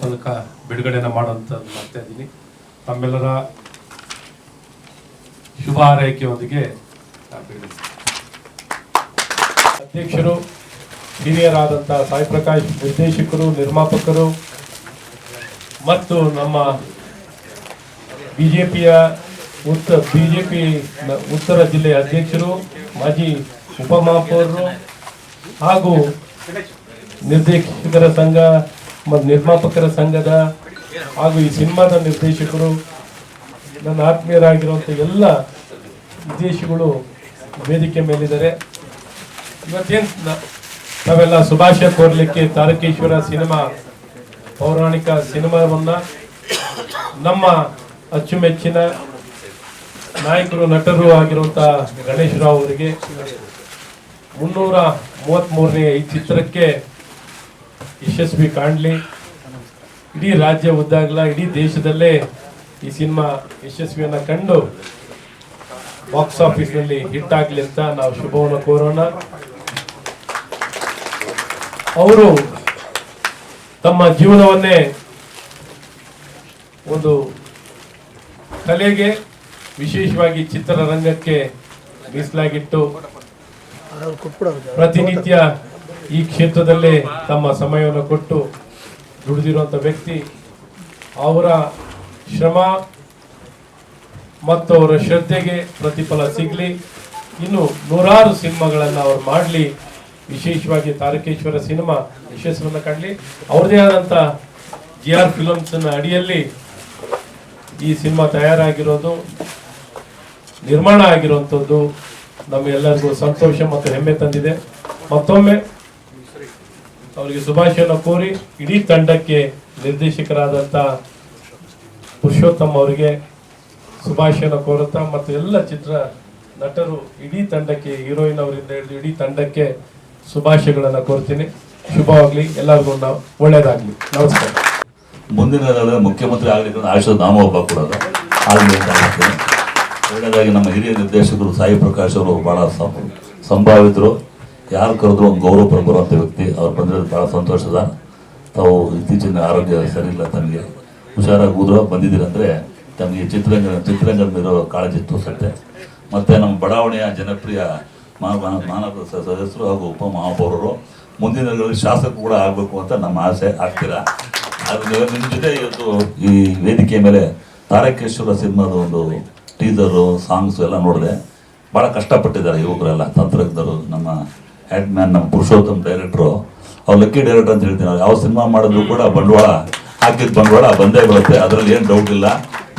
ತನಕ ಬಿಡುಗಡೆನ ಮಾಡುವಂಥದ್ದು ಮಾಡ್ತಾ ಇದ್ದೀನಿ. ತಮ್ಮೆಲ್ಲರ ಶುಭ ಹಾರೈಕೆಯೊಂದಿಗೆ ಅಧ್ಯಕ್ಷರು, ಹಿರಿಯರಾದಂಥ ಸಾಯಿ ಪ್ರಕಾಶ್, ನಿರ್ದೇಶಕರು, ನಿರ್ಮಾಪಕರು ಮತ್ತು ನಮ್ಮ ಬಿಜೆಪಿ ಉತ್ತರ ಜಿಲ್ಲೆಯ ಅಧ್ಯಕ್ಷರು, ಮಾಜಿ ಉಪಮಹಾಪೌರರು ಹಾಗೂ ನಿರ್ದೇಶಕರ ಸಂಘ ಮತ್ತು ನಿರ್ಮಾಪಕರ ಸಂಘದ ಹಾಗೂ ಈ ಸಿನಿಮಾದ ನಿರ್ದೇಶಕರು, ನನ್ನ ಆತ್ಮೀಯರಾಗಿರುವಂಥ ಎಲ್ಲ ವಿದೇಶಿಗಳು ವೇದಿಕೆ ಮೇಲಿದ್ದಾರೆ. ಇವತ್ತೇನು ನಾವೆಲ್ಲ ಶುಭಾಶಯ ಕೋರಲಿಕ್ಕೆ ತಾರಕೇಶ್ವರ ಸಿನಿಮಾ ಪೌರಾಣಿಕ ಸಿನಿಮಾವನ್ನು ನಮ್ಮ ಅಚ್ಚುಮೆಚ್ಚಿನ ನಾಯಕರು, ನಟರು ಆಗಿರುವಂಥ ಗಣೇಶ್ ರಾವ್ ಅವರಿಗೆ 333ನೇ ಈ ಚಿತ್ರಕ್ಕೆ ಯಶಸ್ವಿ ಕಾಣಲಿ. ಇಡೀ ರಾಜ್ಯ ಉದ್ದಾಗಲ, ಇಡೀ ದೇಶದಲ್ಲೇ ಈ ಸಿನಿಮಾ ಯಶಸ್ವಿಯನ್ನು ಕಂಡು ಬಾಕ್ಸ್ ಆಫೀಸ್ನಲ್ಲಿ ಹಿಟ್ ಆಗಲಿ ಅಂತ ನಾವು ಶುಭವನ್ನು ಕೋರೋಣ. ಅವರು ತಮ್ಮ ಜೀವನವನ್ನೇ ಒಂದು ಕಲೆಗೆ, ವಿಶೇಷವಾಗಿ ಚಿತ್ರರಂಗಕ್ಕೆ ಮೀಸಲಾಗಿಟ್ಟು ಪ್ರತಿನಿತ್ಯ ಈ ಕ್ಷೇತ್ರದಲ್ಲೇ ತಮ್ಮ ಸಮಯವನ್ನು ಕೊಟ್ಟು ದುಡಿದಿರುವಂಥ ವ್ಯಕ್ತಿ. ಅವರ ಶ್ರಮ ಮತ್ತು ಅವರ ಶ್ರದ್ಧೆಗೆ ಪ್ರತಿಫಲ ಸಿಗಲಿ. ಇನ್ನು ನೂರಾರು ಸಿನಿಮಾಗಳನ್ನು ಅವರು ಮಾಡಲಿ. ವಿಶೇಷವಾಗಿ ತಾರಕೇಶ್ವರ ಸಿನಿಮಾ ಯಶಸ್ಸನ್ನು ಕಾಣಲಿ. ಅವ್ರದೇ ಆದಂಥ GR ಫಿಲಮ್ಸ್ನ ಅಡಿಯಲ್ಲಿ ಈ ಸಿನಿಮಾ ತಯಾರಾಗಿರೋದು, ನಿರ್ಮಾಣ ಆಗಿರುವಂಥದ್ದು ನಮಗೆಲ್ಲರಿಗೂ ಸಂತೋಷ ಮತ್ತು ಹೆಮ್ಮೆ ತಂದಿದೆ. ಮತ್ತೊಮ್ಮೆ ಅವರಿಗೆ ಶುಭಾಶಯನ ಕೋರಿ ಇಡೀ ತಂಡಕ್ಕೆ, ನಿರ್ದೇಶಕರಾದಂಥ ಪುರುಷೋತ್ತಮ್ ಅವರಿಗೆ ಶುಭಾಶಯನ ಕೋರುತ್ತಾ ಮತ್ತು ಎಲ್ಲ ಚಿತ್ರ ನಟರು, ಇಡೀ ತಂಡಕ್ಕೆ, ಹೀರೋಯಿನ್ ಅವರಿಂದ ಹಿಡಿದು ಇಡೀ ತಂಡಕ್ಕೆ ಶುಭಾಶಯಗಳನ್ನು ಕೋರ್ತೀನಿ. ಶುಭವಾಗಲಿ, ಎಲ್ಲರಿಗೂ ಒಳ್ಳೆಯದಾಗಲಿ. ನಮಸ್ಕಾರ. ಮುಂದಿನ ಮುಖ್ಯಮಂತ್ರಿ ಆಗಲಿಕ್ಕೆ ಆಶೀರ್ವಾದ ನಾನು ಒಬ್ಬ ಕೂಡ ಆಗಲಿ ಅಂತ ಹೇಳ್ತೀನಿ. ಒಳ್ಳೆಯದಾಗಿ ನಮ್ಮ ಹಿರಿಯ ನಿರ್ದೇಶಕರು ಸಾಯಿ ಪ್ರಕಾಶ್ ಅವರು ಭಾಳ ಸಂಭಾವಿತರು. ಯಾರು ಕರೆದ್ರು ಒಂದು ಗೌರವ ಬರುವಂಥ ವ್ಯಕ್ತಿ. ಅವ್ರು ಬಂದಿರೋದು ಭಾಳ ಸಂತೋಷದ. ತಾವು ಇತ್ತೀಚಿನ ಆರೋಗ್ಯ ಸರಿ ಇಲ್ಲ, ತಮಗೆ ಹುಷಾರಾಗಿ ಬಂದಿದ್ದೀರಂದರೆ ತಮಗೆ ಚಿತ್ರರಂಗದಲ್ಲಿರೋ ಕಾಳಜಿ ತೋರಿಸುತ್ತೆ. ಮತ್ತು ನಮ್ಮ ಬಡಾವಣೆಯ ಜನಪ್ರಿಯ ಮಾನವ ಸದಸ್ಯರು ಹಾಗೂ ಉಪಮಹಾಪೌರರು ಮುಂದಿನ ದಿನಗಳಲ್ಲಿ ಶಾಸಕರು ಕೂಡ ಆಗಬೇಕು ಅಂತ ನಮ್ಮ ಆಸೆ. ಆಗ್ತೀರಾ? ಅದು ನಿಮ್ಮ ಜೊತೆ ಇವತ್ತು ಈ ವೇದಿಕೆ ಮೇಲೆ ತಾರಕೇಶ್ವರ ಸಿನಿಮಾದ ಒಂದು ಟೀಸರು, ಸಾಂಗ್ಸು ಎಲ್ಲ ನೋಡಿದೆ. ಭಾಳ ಕಷ್ಟಪಟ್ಟಿದ್ದಾರೆ ಯುವಕರೆಲ್ಲ, ತಂತ್ರಜ್ಞರು. ನಮ್ಮ ಹ್ಯಾಡ್ ಮ್ಯಾನ್, ನಮ್ಮ ಪುರುಷೋತ್ತಮ್ ಡೈರೆಕ್ಟ್ರು, ಅವ್ರು ಲಕ್ಕಿ ಡೈರೆಕ್ಟರ್ ಅಂತ ಹೇಳ್ತೀನಿ. ಅವ್ರು ಯಾವ ಸಿನಿಮಾ ಮಾಡಿದ್ರು ಕೂಡ ಬಂಡವಾಳ ಹಾಕಿದ ಬಂಡವಾಳ ಬಂದೇ ಬರುತ್ತೆ, ಅದರಲ್ಲಿ ಏನು ಡೌಟ್ ಇಲ್ಲ.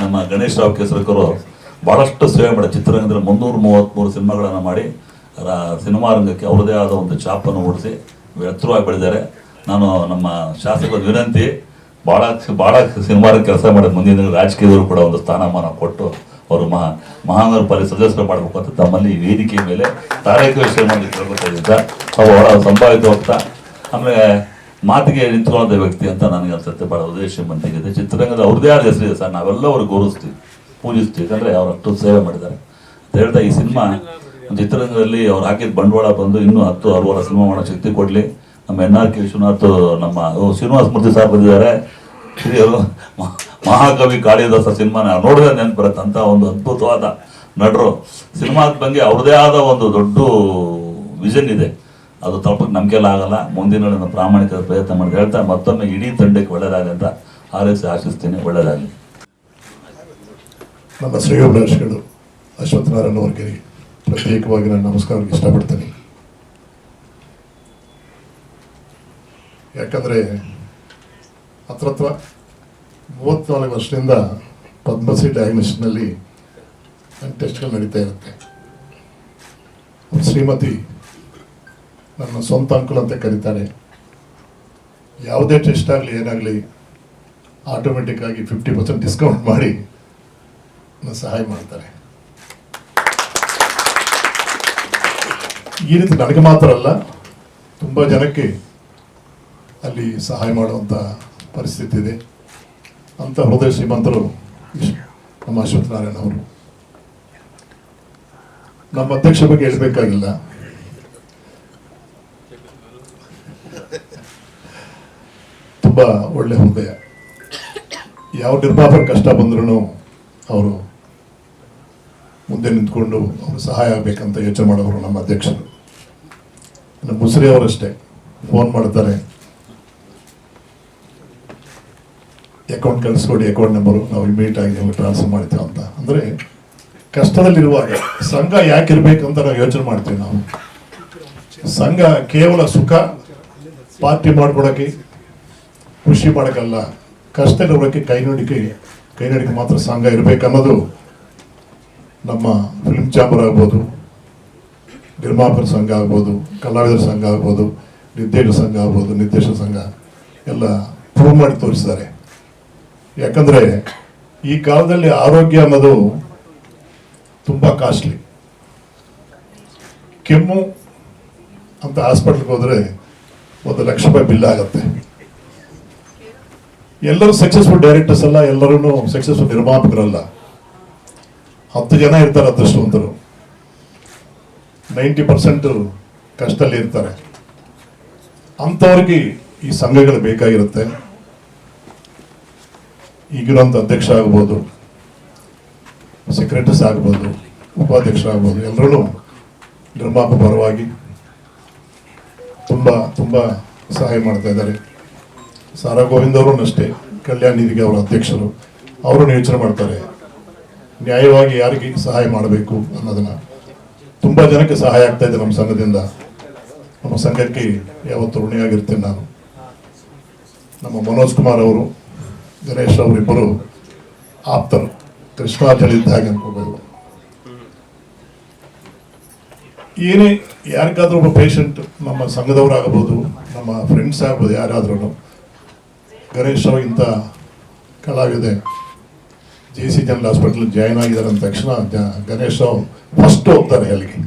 ನಮ್ಮ ಗಣೇಶ್ ರಾವ್ ಕೇಸರಕರು ಭಾಳಷ್ಟು ಸೇವೆ ಮಾಡಿ ಚಿತ್ರರಂಗದಲ್ಲಿ 333 ಸಿನಿಮಾಗಳನ್ನು ಮಾಡಿ ಸಿನಿಮಾ ರಂಗಕ್ಕೆ ಅವ್ರದೇ ಆದ ಒಂದು ಛಾಪನ್ನು ಮೂಡಿಸಿ ಎತ್ತರವಾಗಿ ಬೆಳೆದಿದ್ದಾರೆ. ನಾನು ನಮ್ಮ ಶಾಸಕರ ವಿನಂತಿ, ಭಾಳ ಸಿನಿಮಾ ಕೆಲಸ ಮಾಡಿದ ಮುಂದಿನ ರಾಜಕೀಯದವರು ಕೂಡ ಒಂದು ಸ್ಥಾನಮಾನ ಕೊಟ್ಟು ಅವರು ಮಹಾನಗರ ಪಾಲಿಕೆ ಸದಸ್ಯರು ಮಾಡಬೇಕು ಅಂತ ತಮ್ಮಲ್ಲಿ ಈ ವೇದಿಕೆ ಮೇಲೆ ತಾರಕೇಶ್ವರ ಮಾಡಿ ಕೇಳ್ಕೊತಾ ಇದ್ದ. ಅವ್ರು ಭಾಳ ಸಂಭಾವಿತ ಹೋಗ್ತಾ, ಆಮೇಲೆ ಮಾತಿಗೆ ನಿಂತ್ಕೊಳ್ಳೋಂಥ ವ್ಯಕ್ತಿ ಅಂತ ನನಗೆ ಅನ್ಸುತ್ತೆ. ಭಾಳ ಉದ್ದೇಶ ಮಂತಿಗಿದೆ. ಚಿತ್ರರಂಗದ ಅವ್ರದ್ದೇ ಆದ ಹೆಸರಿದೆ ಸರ್. ನಾವೆಲ್ಲ ಅವ್ರಿಗೆ ಗೌರವಿಸ್ತೀವಿ, ಪೂಜಿಸ್ತೀವಿ. ಯಾಕಂದರೆ ಅವ್ರು ಅಷ್ಟು ಸೇವೆ ಮಾಡಿದ್ದಾರೆ ಅಂತ ಹೇಳ್ತಾ, ಈ ಸಿನಿಮಾ ಚಿತ್ರರಂಗದಲ್ಲಿ ಅವ್ರು ಹಾಕಿದ ಬಂಡವಾಳ ಬಂದು ಇನ್ನೂ 10-60 ಸಿನಿಮಾ ಮಾಡೋ ಶಕ್ತಿ ಕೊಡಲಿ. ನಮ್ಮ NRK ವಿಶ್ವನಾಥ್, ನಮ್ಮ ಶ್ರೀನಿವಾಸ ಮೂರ್ತಿ ಸಾರ್ ಬಂದಿದ್ದಾರೆ. ಹಿರಿಯರು ಮಹಾಕವಿ ಕಾಳಿದಾಸ ಸಿನಿಮಾನ ನೋಡಿದ್ರೆ ನೆನಪು ಬರುತ್ತೆ. ಅಂತ ಒಂದು ಅದ್ಭುತವಾದ ನಟರು. ಸಿನಿಮಾದ ಬಗ್ಗೆ ಅವ್ರದೇ ಆದ ಒಂದು ದೊಡ್ಡ ವಿಷನ್ ಇದೆ. ಅದು ತಲುಪಕ್ಕೆ ನಮಗೆಲ್ಲ ಆಗಲ್ಲ. ಮುಂದಿನ ಪ್ರಾಮಾಣಿಕ ಪ್ರಯತ್ನ ಮಾಡಿ ಹೇಳ್ತಾ ಮತ್ತೊಮ್ಮೆ ಇಡೀ ತಂಡಕ್ಕೆ ಒಳ್ಳೆಯದಾಗಲಿ ಅಂತ ಆಶಿಸ್ತೀನಿ. ಒಳ್ಳೆಯದಾಗಲಿ. ನಮ್ಮ ಶ್ರೇಯೋಭಿಲಾಷಿಗಳು ಅಶ್ವತ್ಥನಾರಾಯಣ ಅವ್ರಿಗೆ ಪ್ರತ್ಯೇಕವಾಗಿ ನಾನು ನಮಸ್ಕಾರಕ್ಕೆ ಇಷ್ಟಪಡ್ತೀನಿ. ಯಾಕಂದರೆ ಹತ್ರ 34 ವರ್ಷದಿಂದ ಪದ್ಮಶ್ರೀ ಡಯಾಗ್ನೋಸ್ನಲ್ಲಿ ಟೆಸ್ಟ್ಗಳು ನಡೀತಾ ಇರುತ್ತೆ. ಶ್ರೀಮತಿ ನನ್ನ ಸ್ವಂತ ಅಂಕಲ್ ಅಂತ ಕರೀತಾರೆ. ಯಾವುದೇ ಟೆಸ್ಟ್ ಆಗಲಿ ಏನಾಗಲಿ ಆಟೋಮೆಟಿಕ್ ಆಗಿ 50% ಡಿಸ್ಕೌಂಟ್ ಮಾಡಿ ಸಹಾಯ ಮಾಡ್ತಾರೆ. ಈ ರೀತಿ ನನಗೆ ಮಾತ್ರ ಅಲ್ಲ, ತುಂಬ ಜನಕ್ಕೆ ಅಲ್ಲಿ ಸಹಾಯ ಮಾಡುವಂಥ ಪರಿಸ್ಥಿತಿ ಇದೆ. ಅಂಥ ಹೃದಯ ಶ್ರೀಮಂತರು ನಮ್ಮ ಅಶ್ವತ್ಥನಾರಾಯಣ ಅವರು. ನಮ್ಮ ಅಧ್ಯಕ್ಷ ಬಗ್ಗೆ ಹೇಳಬೇಕಾಗಿಲ್ಲ. ತುಂಬ ಒಳ್ಳೆ ಹೃದಯ. ಯಾವ ನಿರ್ಮಾಪಕ ಕಷ್ಟ ಬಂದ್ರೂ ಅವರು ಮುಂದೆ ನಿಂತ್ಕೊಂಡು ಅವರು ಸಹಾಯ ಆಗಬೇಕಂತ ಯೋಚನೆ ಮಾಡೋರು ನಮ್ಮ ಅಧ್ಯಕ್ಷರು. ನಮ್ಮ ಮುಸ್ರಿ ಅವರಷ್ಟೇ ಫೋನ್ ಮಾಡ್ತಾರೆ, ಅಕೌಂಟ್ ಕಳಿಸ್ಕೊಡಿ, ಅಕೌಂಟ್ ನಂಬರು, ನಾವು ಇಮಿಡಿಯೇಟ್ ಆಗಿ ನಿಮಗೆ ಟ್ರಾನ್ಸ್ಫರ್ ಮಾಡ್ತೀವಿ ಅಂತ. ಅಂದರೆ ಕಷ್ಟದಲ್ಲಿರುವಾಗ ಸಂಘ ಯಾಕಿರ್ಬೇಕಂತ ನಾವು ಯೋಚನೆ ಮಾಡ್ತೀವಿ. ನಾವು ಸಂಘ ಕೇವಲ ಸುಖ ಪಾರ್ಟಿ ಮಾಡ್ಕೊಡೋಕ್ಕೆ, ಖುಷಿ ಮಾಡೋಕ್ಕಲ್ಲ, ಕಷ್ಟದಲ್ಲಿರೋಕ್ಕೆ ಕೈ ನೋಡಿಕೆ ಮಾತ್ರ ಸಂಘ ಇರಬೇಕನ್ನೋದು ನಮ್ಮ ಫಿಲ್ಮ್ ಚಾಂಬರ್ ಆಗ್ಬೋದು, ನಿರ್ಮಾಪಕರ ಸಂಘ ಆಗ್ಬೋದು, ಕಲಾವಿದರ ಸಂಘ ಆಗ್ಬೋದು, ನಿರ್ದೇಶಕ ಸಂಘ ಆಗ್ಬೋದು, ನಿರ್ದೇಶಕ ಸಂಘ ಎಲ್ಲ ಪ್ರೂವ್ ಮಾಡಿ ತೋರಿಸಿದ್ದಾರೆ. ಯಾಕಂದರೆ ಈ ಕಾಲದಲ್ಲಿ ಆರೋಗ್ಯ ಅನ್ನೋದು ತುಂಬ ಕಾಸ್ಟ್ಲಿ. ಕೆಮ್ಮು ಅಂತ ಹಾಸ್ಪಿಟ್ಲ್ಗೆ ಹೋದರೆ 1 ಲಕ್ಷ ರೂಪಾಯಿ ಬಿಲ್ ಆಗುತ್ತೆ. ಎಲ್ಲರೂ ಸಕ್ಸಸ್ಫುಲ್ ಡೈರೆಕ್ಟರ್ಸ್ ಅಲ್ಲ, ಎಲ್ಲರೂ ಸಕ್ಸಸ್ಫುಲ್ ನಿರ್ಮಾಪಕರಲ್ಲ. 10 ಜನ ಇರ್ತಾರೆ ಅದೃಷ್ಟವಂತರು, 90% ಕಷ್ಟದಲ್ಲಿ ಇರ್ತಾರೆ. ಅಂಥವ್ರಿಗೆ ಈ ಸಂಘಗಳು ಬೇಕಾಗಿರುತ್ತೆ. ಈಗಿರೋಂಥ ಅಧ್ಯಕ್ಷ ಆಗ್ಬೋದು, ಸೆಕ್ರೆಟರೀಸ್ ಆಗ್ಬೋದು, ಉಪಾಧ್ಯಕ್ಷರಾಗ್ಬೋದು, ಎಲ್ಲರೂ ನಿರ್ಮಾಪಕ ಪರವಾಗಿ ತುಂಬ ಸಹಾಯ ಮಾಡ್ತಾ ಇದ್ದಾರೆ. ಸಾರಾ ಗೋವಿಂದ್ ಅವರು ಅಷ್ಟೇ, ಕಲ್ಯಾಣ ನಿಧಿಗೆ ಅವರ ಅಧ್ಯಕ್ಷರು, ಅವರು ಯೋಚನೆ ಮಾಡ್ತಾರೆ ನ್ಯಾಯವಾಗಿ ಯಾರಿಗೆ ಸಹಾಯ ಮಾಡಬೇಕು ಅನ್ನೋದನ್ನ. ತುಂಬ ಜನಕ್ಕೆ ಸಹಾಯ ಆಗ್ತಾ ಇದೆ ನಮ್ಮ ಸಂಘದಿಂದ. ನಮ್ಮ ಸಂಘಕ್ಕೆ ಯಾವತ್ತೂ ಋಣಿಯಾಗಿರ್ತೇನೆ ನಾನು. ನಮ್ಮ ಮನೋಜ್ ಕುಮಾರ್ ಅವರು, ಗಣೇಶ್ ಅವರಿಬ್ಬರು ಆಪ್ತರು, ಕೃಷ್ಣಾಜಲಿದ್ದ ಹಾಗೆ ಅನ್ಕೋಬೇಕು. ಏನೇ ಯಾರಿಗಾದ್ರೂ ಒಬ್ಬ ಪೇಷಂಟ್, ನಮ್ಮ ಸಂಘದವರಾಗಬಹುದು, ನಮ್ಮ ಫ್ರೆಂಡ್ಸ್ ಆಗ್ಬೋದು, ಯಾರಾದ್ರೂ ಗಣೇಶ್ ಅವರು ಇಂಥ ಕಲಾವಿದೆ JC ಜನರಲ್ ಹಾಸ್ಪಿಟಲ್ ಜಾಯ್ನ್ ಆಗಿದ್ದಾರೆ ಅಂದ ತಕ್ಷಣ ಗಣೇಶ್ ರಾವ್ ಫಸ್ಟ್ ಹೋಗ್ತಾರೆ ಅಲ್ಲಿಗೆ.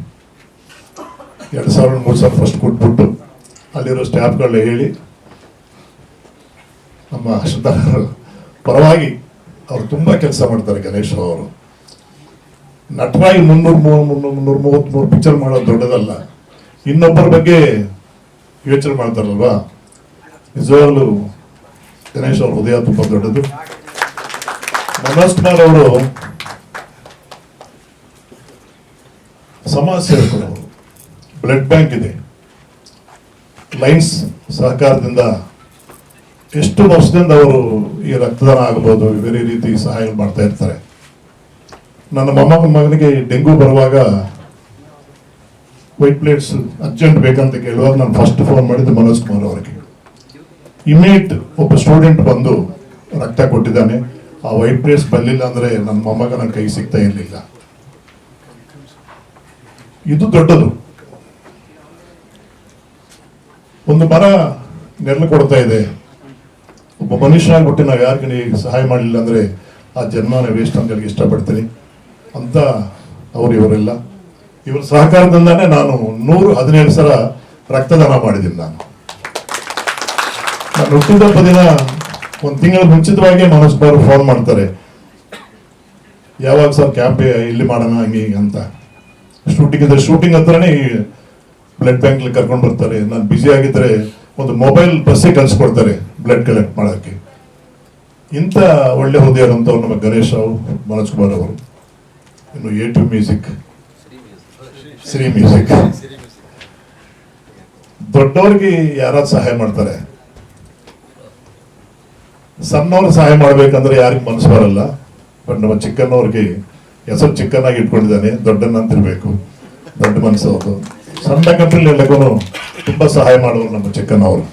2000-3000 ಫಸ್ಟ್ ಕೊಟ್ಬಿಟ್ಟು ಅಲ್ಲಿರೋ ಸ್ಟಾಫ್ಗಳನ್ನ ಹೇಳಿ ನಮ್ಮ ಶ್ರದ್ಧಾರ ಪರವಾಗಿ ಅವರು ತುಂಬ ಕೆಲಸ ಮಾಡ್ತಾರೆ. ಗಣೇಶ್ ರಾವ್ ಅವರು ನಟರಾಗಿ 333 ಪಿಕ್ಚರ್ ಮಾಡೋದು ದೊಡ್ಡದಲ್ಲ, ಇನ್ನೊಬ್ಬರ ಬಗ್ಗೆ ಯೋಚನೆ ಮಾಡ್ತಾರಲ್ವಾ. ನಿಜವಾಗ್ಲೂ ಗಣೇಶ್ ಅವ್ರ ಹೃದಯ ತುಂಬ ದೊಡ್ಡದು. ಮನೋಜ್ ಕುಮಾರ್ ಅವರು ಸಮಾಜ ಸೇವಕರು, ಅವರು ಬ್ಲಡ್ ಬ್ಯಾಂಕ್ ಇದೆ, ಲೈನ್ಸ್ ಸಹಕಾರದಿಂದ ಎಷ್ಟು ವರ್ಷದಿಂದ ಅವರು ಈ ರಕ್ತದಾನ ಆಗ್ಬೋದು, ಬೇರೆ ರೀತಿ ಸಹಾಯ ಮಾಡ್ತಾ ಇರ್ತಾರೆ. ನನ್ನ ಮಗನಿಗೆ ಡೆಂಗು ಬರುವಾಗ ವೈಟ್ ಪ್ಲೇಟ್ಸ್ ಅರ್ಜೆಂಟ್ ಬೇಕಂತ ಕೇಳುವಾಗ ನಾನು ಫಸ್ಟ್ ಫೋನ್ ಮಾಡಿದ್ದು ಮನೋಜ್ ಕುಮಾರ್ ಅವರಿಗೆ. ಇಮಿಡಿಯೇಟ್ ಒಬ್ಬ ಸ್ಟೂಡೆಂಟ್ ಬಂದು ರಕ್ತ ಕೊಟ್ಟಿದ್ದಾನೆ. ಆ ವೈಟ್ ಪ್ಲೇಟ್ಸ್ ಬರಲಿಲ್ಲ ಅಂದ್ರೆ ನನ್ನ ಮೊಮ್ಮಗ ನನ್ನ ಕೈ ಸಿಗ್ತಾ ಇರಲಿಲ್ಲ. ಇದು ದೊಡ್ಡದು. ಒಂದು ಮರ ನೆರಳು ಕೊಡ್ತಾ ಇದೆ. ಒಬ್ಬ ಮನುಷ್ಯನಾಗ್ಬಿಟ್ಟು ನಾವು ಯಾರಿಗೆ ಸಹಾಯ ಮಾಡಲಿಲ್ಲ ಅಂದ್ರೆ ಆ ಜನ್ಮನ ವೇಸ್ಟ್ ಅಂತ ಹೇಳಿ ಇಷ್ಟಪಡ್ತೀನಿ ಅಂತ ಅವರು ಇವರೆಲ್ಲ ಇವರ ಸಹಕಾರದಿಂದಾನೇ ನಾನು 117 ಸಲ ರಕ್ತದಾನ ಮಾಡಿದ್ದೀನಿ. ನಾನು ಹುಟ್ಟಿದಬ್ಬ ದಿನ 1 ತಿಂಗಳ ಮುಂಚಿತವಾಗಿ ಮನೋಜ್ ಬಾರು ಫೋನ್ ಮಾಡ್ತಾರೆ, ಯಾವಾಗ ಸರ್ ಕ್ಯಾಂಪ್ ಇಲ್ಲಿ ಮಾಡೋಣ ಹಂಗೆ ಅಂತ. ಶೂಟಿಂಗ್ ಹತ್ರನೇ ಬ್ಲಡ್ ಬ್ಯಾಂಕ್ ಕರ್ಕೊಂಡು ಬರ್ತಾರೆ. ನಾನು ಬ್ಯುಸಿ ಆಗಿದ್ರೆ ಒಂದು ಮೊಬೈಲ್ ಬಸ್ಸೇ ಕಳಿಸ್ಕೊಡ್ತಾರೆ ಬ್ಲಡ್ ಕಲೆಕ್ಟ್ ಮಾಡೋಕ್ಕೆ. ಇಂಥ ಒಳ್ಳೆ ಹೃದಯ ಇರುವಂಥವ್ರು ನಮ್ಮ ಗಣೇಶ್ ರಾವ್, ಮನೋಜ್ ಕುಮಾರ್ ಅವರು. ಇನ್ನು A2 ಮ್ಯೂಸಿಕ್, ಶ್ರೀ ಮ್ಯೂಸಿಕ್, ದೊಡ್ಡವ್ರಿಗೆ ಯಾರಾದ್ರು ಸಹಾಯ ಮಾಡ್ತಾರೆ, ಸಣ್ಣವ್ರು ಸಹಾಯ ಮಾಡ್ಬೇಕಂದ್ರೆ ಯಾರಿಗೆ ಮನಸ್ಸು ಬರಲ್ಲ. ಬಟ್ ನಮ್ಮ ಚಿಕ್ಕನ್ನವ್ರಿಗೆ ಹೆಸರು ಚಿಕ್ಕನ್ನಾಗಿ ಇಟ್ಕೊಂಡಿದ್ದಾನೆ, ದೊಡ್ಡನ್ನಂತಿರ್ಬೇಕು, ದೊಡ್ಡ ಮನಸ್ಸು ಅವರು. ಸಣ್ಣ ಕಂಟ್ರಿಲಿ ಎಲ್ಲಕ್ಕೂ ತುಂಬ ಸಹಾಯ ಮಾಡೋರು ನಮ್ಮ ಚಿಕ್ಕನ್ನವರು.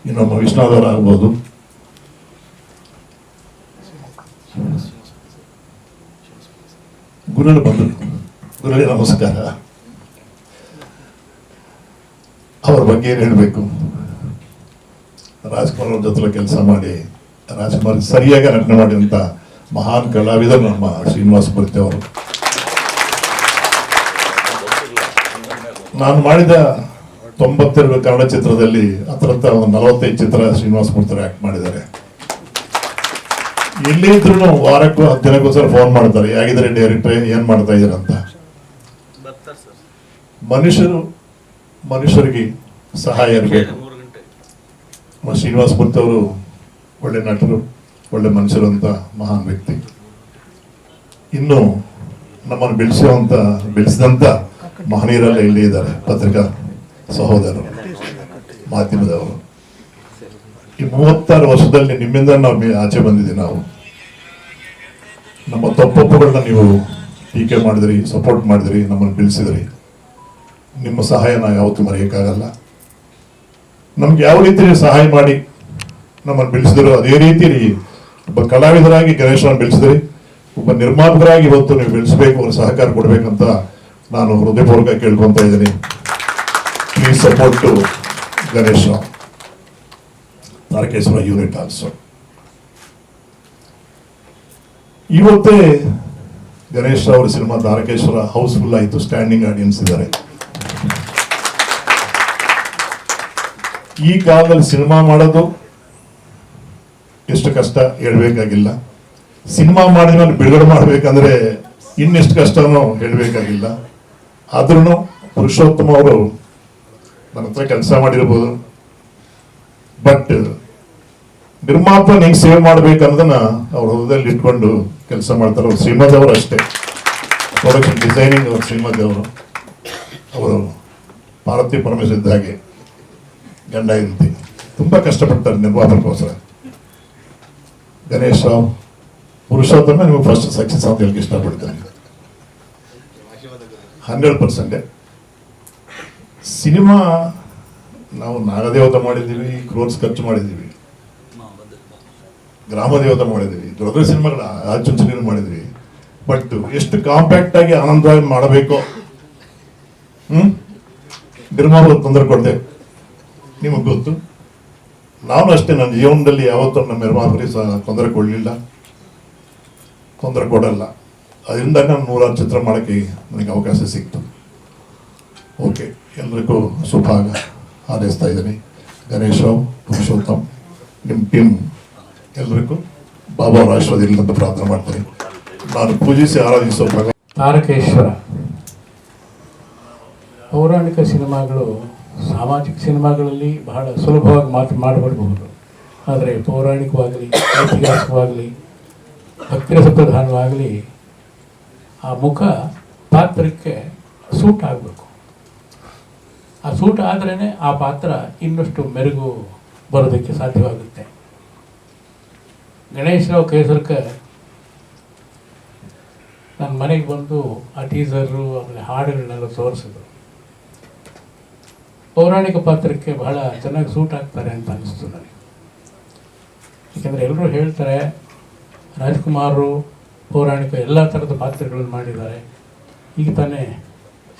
ಇನ್ನು ನಮ್ಮ ವಿಷ್ಣುದವರು ಆಗ್ಬೋದು, ಗುರುಗಳು ಬಂದರು. ಗುರುಗಳಿಗೆ ನಮಸ್ಕಾರ. ಅವ್ರ ಬಗ್ಗೆ ಏನು ಹೇಳಬೇಕು. ರಾಜ್ಕುಮಾರ್ ಅವ್ರ ಜೊತೆ ಕೆಲಸ ಮಾಡಿ ರಾಜ್ಕುಮಾರ್ ಸರಿಯಾಗಿ ನಟನೆ ಮಾಡಿದಂಥ ಮಹಾನ್ ಕಲಾವಿದರು ನಮ್ಮ ಶ್ರೀನಿವಾಸ ಮೂರ್ತಿ ಅವರು. ನಾನು ಮಾಡಿದ 92 ಕನ್ನಡ ಚಿತ್ರದಲ್ಲಿ ಹತ್ರ ಒಂದು 45 ಚಿತ್ರ ಶ್ರೀನಿವಾಸ ಮೂರ್ತಿ ಆಕ್ಟ್ ಮಾಡಿದ್ದಾರೆ. ಎಲ್ಲಿ ಇದ್ರು ವಾರಕ್ಕೂ 10 ದಿನಕ್ಕೋಸ್ಕರ ಫೋನ್ ಮಾಡ್ತಾರೆ, ಹೇಗಿದ್ರೆ ಡೈರೆಕ್ಟ್ರೆ ಏನ್ ಮಾಡ್ತಾ ಇದ್ದೀರ ಅಂತ. ಮನುಷ್ಯರಿಗೆ ಸಹಾಯ ಇರಬೇಕು. ಶ್ರೀನಿವಾಸ ಮೂರ್ತಿ ಅವರು ಒಳ್ಳೆ ನಟರು, ಒಳ್ಳೆ ಮನುಷ್ಯರು ಅಂತ ಮಹಾನ್ ವ್ಯಕ್ತಿ. ಇನ್ನು ನಮ್ಮನ್ನು ಬೆಳೆಸಿದಂಥ ಮಹನೀಯರೆಲ್ಲ ಇಲ್ಲಿ ಇದ್ದಾರೆ, ಪತ್ರಿಕಾ ಸಹೋದರರು, ಮಾಧ್ಯಮದವರು. ಈ 36 ವರ್ಷದಲ್ಲಿ ನಿಮ್ಮಿಂದ ನಾವು ಆಚೆ ಬಂದಿದ್ದೀವಿ. ನಾವು ನಮ್ಮ ತಪ್ಪೊಪ್ಪುಗಳನ್ನ ನೀವು ಟೀಕೆ ಮಾಡಿದ್ರಿ, ಸಪೋರ್ಟ್ ಮಾಡಿದ್ರಿ, ನಮ್ಮನ್ನು ಬೆಳೆಸಿದ್ರಿ. ನಿಮ್ಮ ಸಹಾಯ ನಾವು ಯಾವತ್ತೂ ಮರೆಯೋಕ್ಕಾಗಲ್ಲ. ನಮ್ಗೆ ಯಾವ ರೀತಿ ನೀವು ಸಹಾಯ ಮಾಡಿ ನಮ್ಮನ್ನು ಬೆಳೆಸಿದ್ರು, ಅದೇ ರೀತಿ ಒಬ್ಬ ಕಲಾವಿದರಾಗಿ ಗಣೇಶನ ಬೆಳೆಸಿದ್ರಿ, ಒಬ್ಬ ನಿರ್ಮಾಪಕರಾಗಿ ಇವತ್ತು ನೀವು ಬೆಳೆಸಬೇಕು, ಅವ್ರ ಸಹಕಾರ ಕೊಡಬೇಕಂತ ನಾನು ಹೃದಯಪೂರ್ವಕ ಕೇಳ್ಕೊತಾ ಇದ್ದೀನಿ. Please support to Ganesh Rao, Tarakeshwara unit also. ಇವತ್ತೇ ಗಣೇಶ್ ರಾವ್ ಸಿನಿಮಾ ತಾರಕೇಶ್ವರ ಹೌಸ್ಫುಲ್ ಆಯಿತು, ಸ್ಟ್ಯಾಂಡಿಂಗ್ ಆಡಿಯನ್ಸ್ ಇದ್ದಾರೆ. ಈ ಕಾಲದಲ್ಲಿ ಸಿನಿಮಾ ಮಾಡೋದು ಎಷ್ಟು ಕಷ್ಟ ಹೇಳ್ಬೇಕಾಗಿಲ್ಲ. ಸಿನಿಮಾ ಮಾಡಿದ್ಮೇಲೆ ಬಿಡುಗಡೆ ಮಾಡಬೇಕಂದ್ರೆ ಇನ್ನೆಷ್ಟು ಕಷ್ಟನೋ ಹೇಳ್ಬೇಕಾಗಿಲ್ಲ. ಆದ್ರೂ ಪುರುಷೋತ್ತಮ ಅವರು ನನ್ನ ಹತ್ರ ಕೆಲಸ ಮಾಡಿರ್ಬೋದು, ಬಟ್ ನಿರ್ಮಾಪನ ಹೆಂಗೆ ಸೇವ್ ಮಾಡ್ಬೇಕನ್ನೋದನ್ನ ಅವ್ರ ಹೃದಯದಲ್ಲಿ ಇಟ್ಕೊಂಡು ಕೆಲಸ ಮಾಡ್ತಾರೆ. ಅವ್ರು ಶ್ರೀಮದ್ ಅವರು ಅಷ್ಟೇ, ಪ್ರೊಡಕ್ಷನ್ ಡಿಸೈನಿಂಗ್ ಅವ್ರು ಶ್ರೀಮದ್ ಅವರು ಪಾರ್ವತಿ ಪರಮೇಶ್ವರ ಇದ್ದ ಹಾಗೆ ಗಂಡ ಹೆಂಡತಿ ತುಂಬಾ ಕಷ್ಟಪಡ್ತಾರೆ ನಿರ್ಮಾಪಕಗೋಸ್ಕರ. ಗಣೇಶ್ ರಾವ್, ಪುರುಷೋತ್ತಮ ನಿಮಗೆ ಫಸ್ಟ್ ಸಕ್ಸಸ್ ಅಂತ ಹೇಳಕ್ಕೆ ಇಷ್ಟಪಡ್ತೇನೆ. 100%. ಸಿನಿಮಾ ನಾವು ನಾಗದೇವತೆ ಮಾಡಿದ್ದೀವಿ, ಕ್ರೋರ್ಸ್ ಖರ್ಚು ಮಾಡಿದ್ದೀವಿ, ಗ್ರಾಮ ದೇವತೆ ಮಾಡಿದ್ದೀವಿ, ದೊಡ್ಡ ದೊಡ್ಡ ಸಿನಿಮಾಗಳ ಆಚುಂಚನೆ ಮಾಡಿದ್ವಿ. ಬಟ್ ಎಷ್ಟು ಕಾಂಪ್ಯಾಕ್ಟ್ ಆಗಿ ಆನಂದವಾಗಿ ಮಾಡಬೇಕು, ನಿರ್ಮಾಪಕ ತೊಂದರೆ ಕೊಡ್ತೇವೆ, ನಿಮಗೆ ಗೊತ್ತು. ನಾನು ಅಷ್ಟೇ, ನನ್ನ ಜೀವನದಲ್ಲಿ ಯಾವತ್ತೂ ನಮ್ಮ ನಿರ್ಮಾಪಕರಿಗೆ ತೊಂದರೆ ಕೊಡಲಿಲ್ಲ, ತೊಂದರೆ ಕೊಡಲ್ಲ. ಅದರಿಂದ ನಾನು 100 ಚಿತ್ರ ಮಾಡೋಕ್ಕೆ ನನಗೆ ಅವಕಾಶ ಸಿಕ್ತು. ಓಕೆ, ಎಲ್ರಿಗೂ ಶುಭ ಹಾರೈಸ್ತಾ ಇದ್ದೀನಿ. ಗಣೇಶ್ ರಾವ್, ಪುರುಷೋತ್ತಮ್, ನಿಮ್ಮ ಟೀಮ್ ಎಲ್ರಿಗೂ ಬಾಬಾ ಅವರ ಆಶೀರ್ವಾದ ಇರಲಿ ಅಂತ ಪ್ರಾರ್ಥನೆ ಮಾಡ್ತೀನಿ. ನಾನು ಪೂಜಿಸಿ ಆರಾಧಿಸೋ ತಾರಕೇಶ್ವರ ಪೌರಾಣಿಕ ಸಿನಿಮಾಗಳು ಸಾಮಾಜಿಕ ಸಿನಿಮಾಗಳಲ್ಲಿ ಬಹಳ ಸುಲಭವಾಗಿ ಮಾಡಿಬಿಡ್ಬಹುದು. ಆದರೆ ಪೌರಾಣಿಕವಾಗಲಿ, ಐತಿಹಾಸಿಕವಾಗಲಿ, ಭಕ್ತಿರಸ ಪ್ರಧಾನವಾಗಲಿ ಆ ಮುಖ ಪಾತ್ರಕ್ಕೆ ಸೂಟ್ ಆಗಬೇಕು. ಆ ಸೂಟ್ ಆದ್ರೇ ಆ ಪಾತ್ರ ಇನ್ನಷ್ಟು ಮೆರುಗು ಬರೋದಕ್ಕೆ ಸಾಧ್ಯವಾಗುತ್ತೆ. ಗಣೇಶ್ ರಾವ್ ಕೇಸರ್ಕರ್ ನನ್ನ ಮನೆಗೆ ಬಂದು ಆ ಟೀಸರು ಆಮೇಲೆ ಹಾಡುಗಳನ್ನೆಲ್ಲ ತೋರಿಸಿದ್ರು. ಪೌರಾಣಿಕ ಪಾತ್ರಕ್ಕೆ ಬಹಳ ಚೆನ್ನಾಗಿ ಸೂಟ್ ಆಗ್ತಾರೆ ಅಂತ ಅನಿಸ್ತು ನನಗೆ. ಏಕೆಂದರೆ ಎಲ್ಲರೂ ಹೇಳ್ತಾರೆ ರಾಜ್ಕುಮಾರರು ಪೌರಾಣಿಕ ಎಲ್ಲ ಥರದ ಪಾತ್ರಗಳನ್ನು ಮಾಡಿದ್ದಾರೆ. ಈಗ ತಾನೇ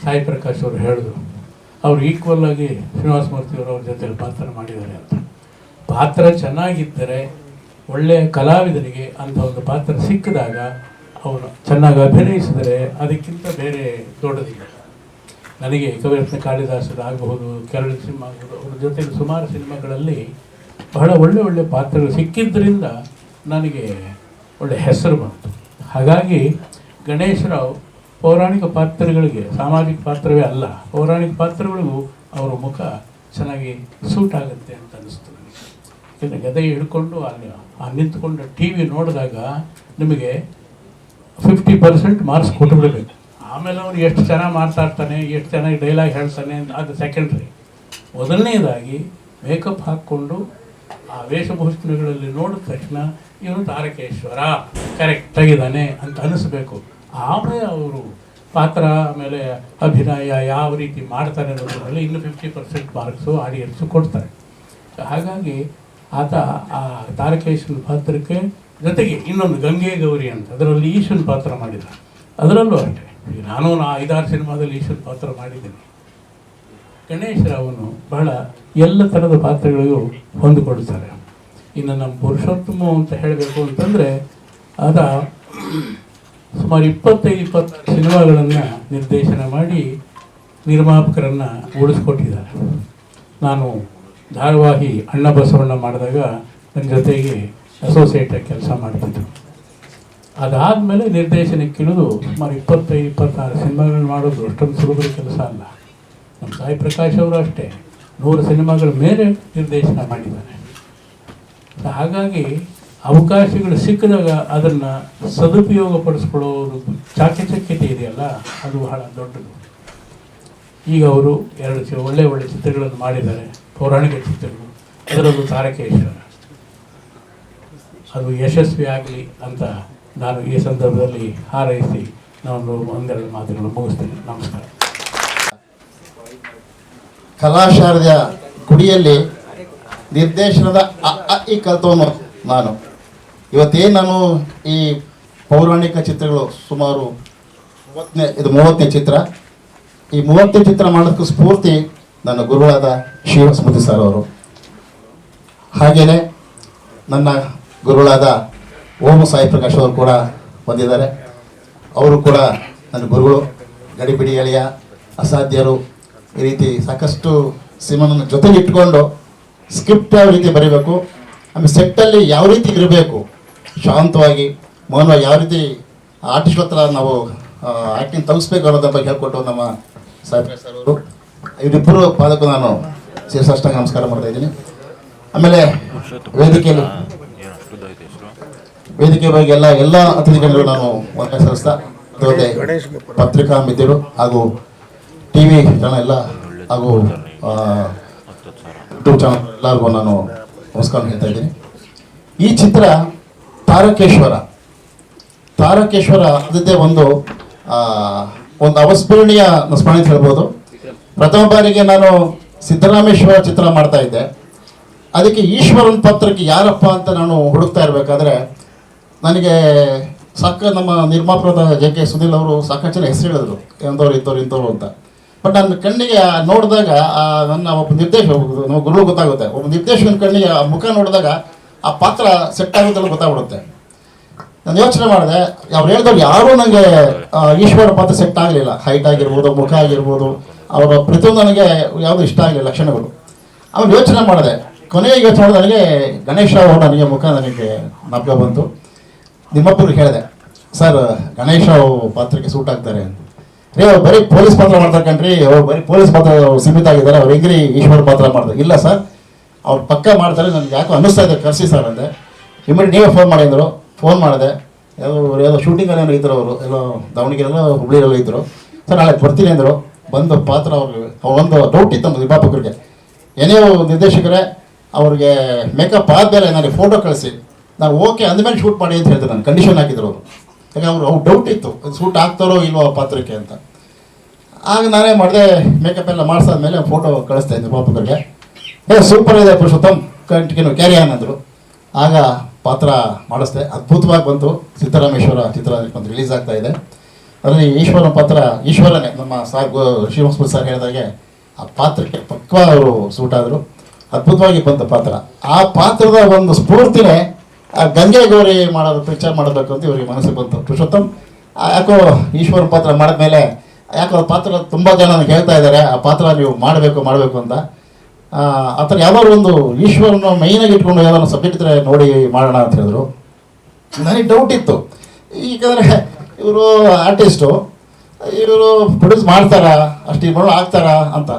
ಸಾಯಿ ಪ್ರಕಾಶ್ ಅವರು ಹೇಳಿದ್ರು, ಅವರು ಈಕ್ವಲ್ ಆಗಿ ಶ್ರೀನಿವಾಸ ಮೂರ್ತಿಯವರು ಅವ್ರ ಜೊತೆಲಿ ಪಾತ್ರ ಮಾಡಿದ್ದಾರೆ ಅಂತ. ಪಾತ್ರ ಚೆನ್ನಾಗಿದ್ದರೆ, ಒಳ್ಳೆಯ ಕಲಾವಿದನಿಗೆ ಅಂಥ ಒಂದು ಪಾತ್ರ ಸಿಕ್ಕಿದಾಗ ಅವನು ಚೆನ್ನಾಗಿ ಅಭಿನಯಿಸಿದರೆ ಅದಕ್ಕಿಂತ ಬೇರೆ ದೊಡ್ಡದಿಲ್ಲ. ನನಗೆ ಕವಿರತ್ನ ಕಾಳಿದಾಸರು ಆಗಬಹುದು, ಕೆರಳು ಸಿನಿಮಾ ಆಗಬಹುದು, ಅವ್ರ ಜೊತೆಗೆ ಸುಮಾರು ಸಿನಿಮಾಗಳಲ್ಲಿ ಬಹಳ ಒಳ್ಳೆ ಪಾತ್ರಗಳು ಸಿಕ್ಕಿದ್ದರಿಂದ ನನಗೆ ಒಳ್ಳೆ ಹೆಸರು ಬಂತು. ಹಾಗಾಗಿ ಗಣೇಶ್ ರಾವ್ ಪೌರಾಣಿಕ ಪಾತ್ರಗಳಿಗೆ, ಸಾಮಾಜಿಕ ಪಾತ್ರವೇ ಅಲ್ಲ, ಪೌರಾಣಿಕ ಪಾತ್ರಗಳಿಗೂ ಅವರ ಮುಖ ಚೆನ್ನಾಗಿ ಸೂಟ್ ಆಗುತ್ತೆ ಅಂತ ಅನಿಸ್ತು ನನಗೆ. ಯಾಕೆಂದರೆ ಗದೆ ಹಿಡ್ಕೊಂಡು ಅಲ್ಲಿ ನಿಂತ್ಕೊಂಡು ಟಿ ವಿ ನೋಡಿದಾಗ ನಿಮಗೆ 50% ಮಾರ್ಕ್ಸ್ ಕೊಟ್ಟುಬಿಡಬೇಕು. ಆಮೇಲೆ ಅವನು ಎಷ್ಟು ಚೆನ್ನಾಗಿ ಮಾತಾಡ್ತಾನೆ, ಎಷ್ಟು ಚೆನ್ನಾಗಿ ಡೈಲಾಗ್ ಹೇಳ್ತಾನೆ ಅಂತ ಅದು ಸೆಕೆಂಡ್ರಿ. ಮೊದಲನೇದಾಗಿ ಮೇಕಪ್ ಹಾಕ್ಕೊಂಡು ಆ ವೇಷಭೂಷಣಗಳಲ್ಲಿ ನೋಡಿದ ತಕ್ಷಣ ಇವನು ತಾರಕೇಶ್ವರ ಕರೆಕ್ಟಾಗಿದ್ದಾನೆ ಅಂತ ಅನಿಸ್ಬೇಕು. ಆಮೇಲೆ ಅವರು ಪಾತ್ರ ಆಮೇಲೆ ಅಭಿನಯ ಯಾವ ರೀತಿ ಮಾಡ್ತಾರೆ ಅನ್ನೋದ್ರಲ್ಲಿ ಇನ್ನು 50% ಮಾರ್ಕ್ಸು ಆಡಿಯನ್ಸು ಕೊಡ್ತಾರೆ. ಹಾಗಾಗಿ ಆತ ಆ ತಾರಕೇಶ್ವರ ಪಾತ್ರಕ್ಕೆ ಜೊತೆಗೆ ಇನ್ನೊಂದು ಗಂಗೆ ಗೌರಿ ಅಂತ ಅದರಲ್ಲಿ ಈಶ್ವನ್ ಪಾತ್ರ ಮಾಡಿದ. ಅದರಲ್ಲೂ ಅಷ್ಟೇ, ನಾನು 5-6 ಸಿನಿಮಾದಲ್ಲಿ ಈಶ್ವನ್ ಪಾತ್ರ ಮಾಡಿದ್ದೀನಿ. ಗಣೇಶ್ ರಾವನು ಬಹಳ ಎಲ್ಲ ಥರದ ಪಾತ್ರಗಳಿಗೂ ಹೊಂದಿಕೊಡ್ತಾರೆ. ಇನ್ನು ನಮ್ಮ ಪುರುಷೋತ್ತಮ ಅಂತ ಹೇಳಬೇಕು ಅಂತಂದರೆ ಆತ ಸುಮಾರು 25-26 ಸಿನಿಮಾಗಳನ್ನು ನಿರ್ದೇಶನ ಮಾಡಿ ನಿರ್ಮಾಪಕರನ್ನು ಉಳಿಸ್ಕೊಟ್ಟಿದ್ದಾರೆ. ನಾನು ಧಾರಾವಾಹಿ ಅಣ್ಣ ಬಸವಣ್ಣ ಮಾಡಿದಾಗ ನನ್ನ ಜೊತೆಗೆ ಅಸೋಸಿಯೇಟಾಗಿ ಕೆಲಸ ಮಾಡ್ತಿದ್ದರು. ಅದಾದಮೇಲೆ ನಿರ್ದೇಶನಕ್ಕಿಳಿದು ಸುಮಾರು 25-26 ಸಿನಿಮಾಗಳು ಮಾಡೋದು ಅಷ್ಟೊಂದು ಸುಲಭದ ಕೆಲಸ ಅಲ್ಲ. ನಮ್ಮ ಸಾಯಿ ಪ್ರಕಾಶ್ ಅವರು ಅಷ್ಟೇ 100 ಸಿನಿಮಾಗಳ ಮೇಲೆ ನಿರ್ದೇಶನ ಮಾಡಿದ್ದಾರೆ. ಹಾಗಾಗಿ ಅವಕಾಶಗಳು ಸಿಕ್ಕಿದಾಗ ಅದನ್ನು ಸದುಪಯೋಗ ಪಡಿಸ್ಕೊಳ್ಳೋದು ಚಾಕಚಕ್ಯತೆ ಇದೆಯಲ್ಲ, ಅದು ಬಹಳ ದೊಡ್ಡದು. ಈಗ ಅವರು 2 ಒಳ್ಳೆ ಚಿತ್ರಗಳನ್ನು ಮಾಡಿದ್ದಾರೆ, ಪೌರಾಣಿಕ ಚಿತ್ರಗಳು, ಅದರಲ್ಲೂ ತಾರಕೇಶ್ವರ. ಅದು ಯಶಸ್ವಿ ಆಗಲಿ ಅಂತ ನಾನು ಈ ಸಂದರ್ಭದಲ್ಲಿ ಹಾರೈಸಿ ನಾನು ಒಂದೆರಡು ಮಾತುಗಳು ಮುಗಿಸ್ತೀನಿ. ನಮಸ್ಕಾರ. ಕಲಾಶಾರದಿಯ ಗುಡಿಯಲ್ಲಿ ನಿರ್ದೇಶನದ ಈ ಕಲ್ತವನು ನಾನು. ಇವತ್ತೇನು ನಾನು ಈ ಪೌರಾಣಿಕ ಚಿತ್ರಗಳು ಸುಮಾರು 30ನೇ ಚಿತ್ರ. ಈ 30ನೇ ಚಿತ್ರ ಮಾಡೋದಕ್ಕೂ ಸ್ಫೂರ್ತಿ ನನ್ನ ಗುರುಗಳಾದ ಶಿವಸ್ಮೃತಿ ಸರ್ ಅವರು. ಹಾಗೆಯೇ ನನ್ನ ಗುರುಗಳಾದ ಓಂ ಸಾಯಿ ಪ್ರಕಾಶ್ ಅವರು ಕೂಡ ಬಂದಿದ್ದಾರೆ. ಅವರು ಕೂಡ ನನ್ನ ಗುರುಗಳು, ಗಡಿಬಿಡಿ ಎಳೆಯ, ಅಸಾಧ್ಯರು, ಈ ರೀತಿ ಸಾಕಷ್ಟು ಸಿನಿಮಾನ ಜೊತೆಗೆ ಇಟ್ಕೊಂಡು ಸ್ಕ್ರಿಪ್ಟ್ ಯಾವ ರೀತಿ ಬರೀಬೇಕು, ಆಮೇಲೆ ಸೆಟ್ಟಲ್ಲಿ ಯಾವ ರೀತಿ ಇರಬೇಕು, ಶಾಂತವಾಗಿ ಮೌನವಾಗಿ ಯಾವ ರೀತಿ ಆರ್ಟಿಸ್ಟ್ ಹತ್ರ ನಾವು ಆ್ಯಕ್ಟಿಂಗ್ ತಗಿಸ್ಬೇಕು ಅನ್ನೋದ್ರ ಬಗ್ಗೆ ಹೇಳ್ಕೊಟ್ಟು ನಮ್ಮ ಸಾಯಿ ಪ್ರಕಾಶ್ ಸರ್ ಅವರು. ಇವರಿಬ್ಬರು ಪಾದಕ್ಕೂ ನಾನು ಶಿರಸಾಷ್ಟಾಂಗ ನಮಸ್ಕಾರ ಮಾಡ್ತಾ ಇದ್ದೀನಿ. ಆಮೇಲೆ ವೇದಿಕೆ ಬಗ್ಗೆ ಎಲ್ಲ ಅತಿಥಿಗಳು ನಾನು ಒಂದನೇ ಸಲ್ಲಿಸ್ತಾ, ಜೊತೆ ಪತ್ರಿಕಾ ಮಿತ್ರರು ಹಾಗೂ TV ಚಾನಲ್ ಎಲ್ಲ ಹಾಗೂ ಯೂಟ್ಯೂಬ್ ಚಾನಲ್ ಎಲ್ಲರಿಗೂ ನಾನು ನಮಸ್ಕಾರ ಹೇಳ್ತಾ ಇದ್ದೀನಿ. ಈ ಚಿತ್ರ ತಾರಕೇಶ್ವರ ಅದಕ್ಕೆ ಒಂದು ಅವಸ್ಮರಣೀಯ ಸ್ಮರಣೆ ಅಂತ ಹೇಳ್ಬೋದು. ಪ್ರಥಮ ಬಾರಿಗೆ ನಾನು ಸಿದ್ದರಾಮೇಶ್ವರ ಚಿತ್ರ ಮಾಡ್ತಾ ಇದ್ದೆ. ಅದಕ್ಕೆ ಈಶ್ವರನ ಪಾತ್ರಕ್ಕೆ ಯಾರಪ್ಪ ಅಂತ ನಾನು ಹುಡುಕ್ತಾ ಇರಬೇಕಾದ್ರೆ ನನಗೆ ನಮ್ಮ ನಿರ್ಮಾಪಕರಾದ JK ಸುನಿಲ್ ಅವರು ಸಾಕಷ್ಟು ಜನ ಹೆಸರು ಹೇಳಿದ್ರು, ಇಂಥವ್ರು ಅಂತ. ಬಟ್ ನನ್ನ ಕಣ್ಣಿಗೆ ನೋಡಿದಾಗ ನನ್ನ ಒಬ್ಬ ನಮ್ಮ ಗುರು ಗೊತ್ತಾಗುತ್ತೆ. ಒಬ್ಬ ನಿರ್ದೇಶಕನ ಕಣ್ಣಿಗೆ ಆ ಮುಖ ನೋಡಿದಾಗ ಆ ಪಾತ್ರ ಸೆಟ್ ಆಗುತ್ತೆ ಅಂತ ಗೊತ್ತಾಗ್ಬಿಡುತ್ತೆ. ನಾನು ಯೋಚನೆ ಮಾಡಿದೆ, ಅವ್ರು ಹೇಳಿದವ್ರು ಯಾರೂ ನನಗೆ ಈಶ್ವರ ಪಾತ್ರ ಸೆಟ್ ಆಗಲಿಲ್ಲ. ಹೈಟ್ ಆಗಿರ್ಬೋದು, ಮುಖ ಆಗಿರ್ಬೋದು, ಅವರ ಪ್ರತಿಯೊಂದು ನನಗೆ ಯಾವುದು ಇಷ್ಟ ಆಗಲಿಲ್ಲ ಲಕ್ಷಣಗಳು. ಆಮೇಲೆ ಯೋಚನೆ ಮಾಡಿದೆ, ಕೊನೆಗೆ ಯೋಚನೆ ಮಾಡಿದೆ, ನನಗೆ ಗಣೇಶ ಅವರು ನನಗೆ ಮುಖ ನನಗೆ ಜ್ಞಾಪಕ ಬಂತು. ನಿಮ್ಮಪ್ಪರಿಗೆ ಹೇಳಿದೆ, ಸರ್ ಗಣೇಶ ಪಾತ್ರಕ್ಕೆ ಸೂಟ್ ಆಗ್ತಾರೆ ಅಂತ. ಅವ್ರು ಬರೀ ಪೊಲೀಸ್ ಪಾತ್ರ ಮಾಡ್ತಾರೆ ಕಣ್ರಿ, ಅವ್ರು ಬರೀ ಪೊಲೀಸ್ ಪಾತ್ರ ಸೀಮಿತ ಆಗಿದ್ದಾರೆ, ಅವ್ರು ಹೆಂಗ್ರಿ ಈಶ್ವರ ಪಾತ್ರ ಮಾಡ್ತಾರೆ. ಇಲ್ಲ ಸರ್, ಅವ್ರು ಪಕ್ಕ ಮಾಡ್ತಾರೆ, ನನಗೆ ಯಾಕೋ ಅನ್ನಿಸ್ತಾ ಇದೆ, ಕರೆಸಿ ಸರ್ ಅಂದೆ. ನೀವೇ ಫೋನ್ ಮಾಡಿ ಅಂದರು. ಫೋನ್ ಮಾಡಿದೆ. ಯಾವುದೋ ಶೂಟಿಂಗಲ್ಲಿ ಏನೋ ಇದ್ದರು, ಅವರು ಎಲ್ಲೋ ದಾವಣಗೆರೆಲ್ಲ ಹುಬ್ಳಿಯಲ್ಲೂ ಇದ್ದರು. ಸರ್ ನಾಳೆ ಬರ್ತೀನಿ ಅಂದರು. ಬಂದು ಪಾತ್ರ ಅವ್ರಿಗೆ ಒಂದು ಡೌಟ್ ಇತ್ತು ನಮ್ಮ ನಿರ್ಮಾಪಕರಿಗೆ, ಏನೇ ನಿರ್ದೇಶಕರೇ ಅವ್ರಿಗೆ ಮೇಕಪ್ ಆದಮೇಲೆ ನನಗೆ ಫೋಟೋ ಕಳಿಸಿ, ನಾನು ಓಕೆ ಅಂದಮೇಲೆ ಶೂಟ್ ಮಾಡಿ ಅಂತ ಹೇಳ್ತಾರೆ. ನಾನು ಕಂಡೀಷನ್ ಹಾಕಿದ್ರು ಅವರು. ಯಾಕೆ ಅವ್ರು ಡೌಟ್ ಇತ್ತು, ಅದು ಶೂಟ್ ಆಗ್ತಾರೋ ಇಲ್ವೋ ಪಾತ್ರಕ್ಕೆ ಅಂತ. ಆಗ ನಾನೇ ಮಾಡಿದೆ, ಮೇಕಪ್ ಎಲ್ಲ ಮಾಡಿಸಾದ್ಮೇಲೆ ಫೋಟೋ ಕಳಿಸ್ತಾ ಇದ್ದೆ ನಿರ್ಮಾಪಕರಿಗೆ. ಸೂಪರ್ ಇದೆ ಪುರುಷೋತ್ತಮ್, ಕಂಟಿನ್ಯೂ ಕ್ಯಾರಿ ಆನ್ ಅಂದರು. ಆಗ ಪಾತ್ರ ಮಾಡಿಸ್ದೆ, ಅದ್ಭುತವಾಗಿ ಬಂತು. ಸಿದ್ದರಾಮೇಶ್ವರ ಚಿತ್ರ ಬಂದು ರಿಲೀಸ್ ಆಗ್ತಾ ಇದೆ. ಅದರಲ್ಲಿ ಈಶ್ವರನ ಪಾತ್ರ, ಈಶ್ವರನೇ ನಮ್ಮ ಶ್ರೀಮಸ್ಮೃತಿ ಸರ್ ಹೇಳಿದಾಗೆ ಆ ಪಾತ್ರಕ್ಕೆ ಪಕ್ವ ಅವರು ಸೂಟ್ ಆದರು. ಅದ್ಭುತವಾಗಿ ಬಂತು ಪಾತ್ರ. ಆ ಪಾತ್ರದ ಒಂದು ಸ್ಫೂರ್ತಿನೇ ಗಂಗೆ ಗೌರಿ ಮಾಡೋದು, ಪಿಕ್ಚರ್ ಮಾಡಬೇಕು ಅಂತ ಇವರಿಗೆ ಮನಸ್ಸಿಗೆ ಬಂತು. ಪುರುಷೋತ್ತಮ್ ಯಾಕೋ ಈಶ್ವರನ ಪಾತ್ರ ಮಾಡಿದ್ಮೇಲೆ ಯಾಕೋ ಆ ಪಾತ್ರ ತುಂಬ ಜನ ನನಗೆ ಹೇಳ್ತಾ ಇದ್ದಾರೆ, ಆ ಪಾತ್ರ ನೀವು ಮಾಡಬೇಕು ಅಂತ. ಆ ಥರ ಯಾವ್ದಾದ್ರು ಒಂದು ಈಶ್ವರನ ಮೈನಾಗಿ ಇಟ್ಕೊಂಡು ಯಾವ್ದಾದ್ರು ಸಬ್ಜೆಕ್ಟ್ ಇದ್ರೆ ನೋಡಿ ಮಾಡೋಣ ಅಂತ ಹೇಳಿದ್ರು. ನನಗೆ ಡೌಟ್ ಇತ್ತು, ಯಾಕಂದರೆ ಇವರು ಆರ್ಟಿಸ್ಟು, ಇವರು ಪ್ರೊಡ್ಯೂಸ್ ಮಾಡ್ತಾರಾ, ಅಷ್ಟು ಮಾಡೋಣ ಆಗ್ತಾರಾ ಅಂತ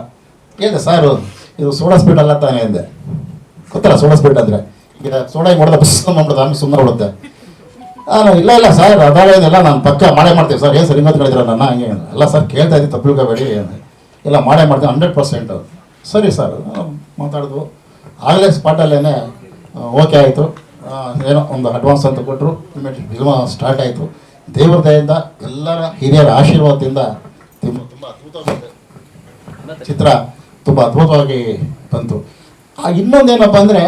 ಹೇಳಿದೆ. ಸರ್ ಇದು ಸೋಡಾ ಸ್ಪೀಡ್ ಅಲ್ಲ ತಾನೇ ಅಂದೆ. ಗೊತ್ತಲ್ಲ ಸೋಡಾ ಸ್ಪೀಡ್ ಅಂದರೆ, ಈಗ ಸೋಡಾ ಮಾಡಿದ ಬಸ್ ಮಾಡ್ಬಿಡೋದು, ಆಮೇಲೆ ಸುಮ್ಮನೆ ಬಿಡುತ್ತೆ. ಇಲ್ಲ ಸರ್ ಅದಾಗೇನಿಲ್ಲ, ನಾನು ಪಕ್ಕ ಮಾಡೇ ಮಾಡ್ತೀವಿ ಸರ್. ಏನು ಸರ್ ಇನ್ನೊಂದು ಹೇಳಿದ್ರೆ ನನ್ನ ಹಂಗೆ ಎಲ್ಲ ಸರ್ ಕೇಳ್ತಾ ಇದ್ದೀನಿ, ತಪ್ಪುಬೇಡಿ, ಇಲ್ಲ ಮಾಡೇ ಮಾಡ್ತೀನಿ 100%. ಸರಿ ಸರ್ ಮಾತಾಡಿದ್ವು. ಆಗಲೇ ಸ್ಪಾಟಲ್ಲೇ ಓಕೆ ಆಯಿತು. ಏನೋ ಒಂದು ಅಡ್ವಾನ್ಸ್ ಅಂತ ಕೊಟ್ಟರು. ಫಿಲ್ಮ ಸ್ಟಾರ್ಟ್ ಆಯಿತು. ದೇವರ ದಯೆಯಿಂದ ಎಲ್ಲರ ಹಿರಿಯರ ಆಶೀರ್ವಾದದಿಂದ ತುಂಬ ಅದ್ಭುತವಾಗಿದೆ ಚಿತ್ರ, ತುಂಬ ಅದ್ಭುತವಾಗಿ ಬಂತು. ಇನ್ನೊಂದೇನಪ್ಪ ಅಂದರೆ,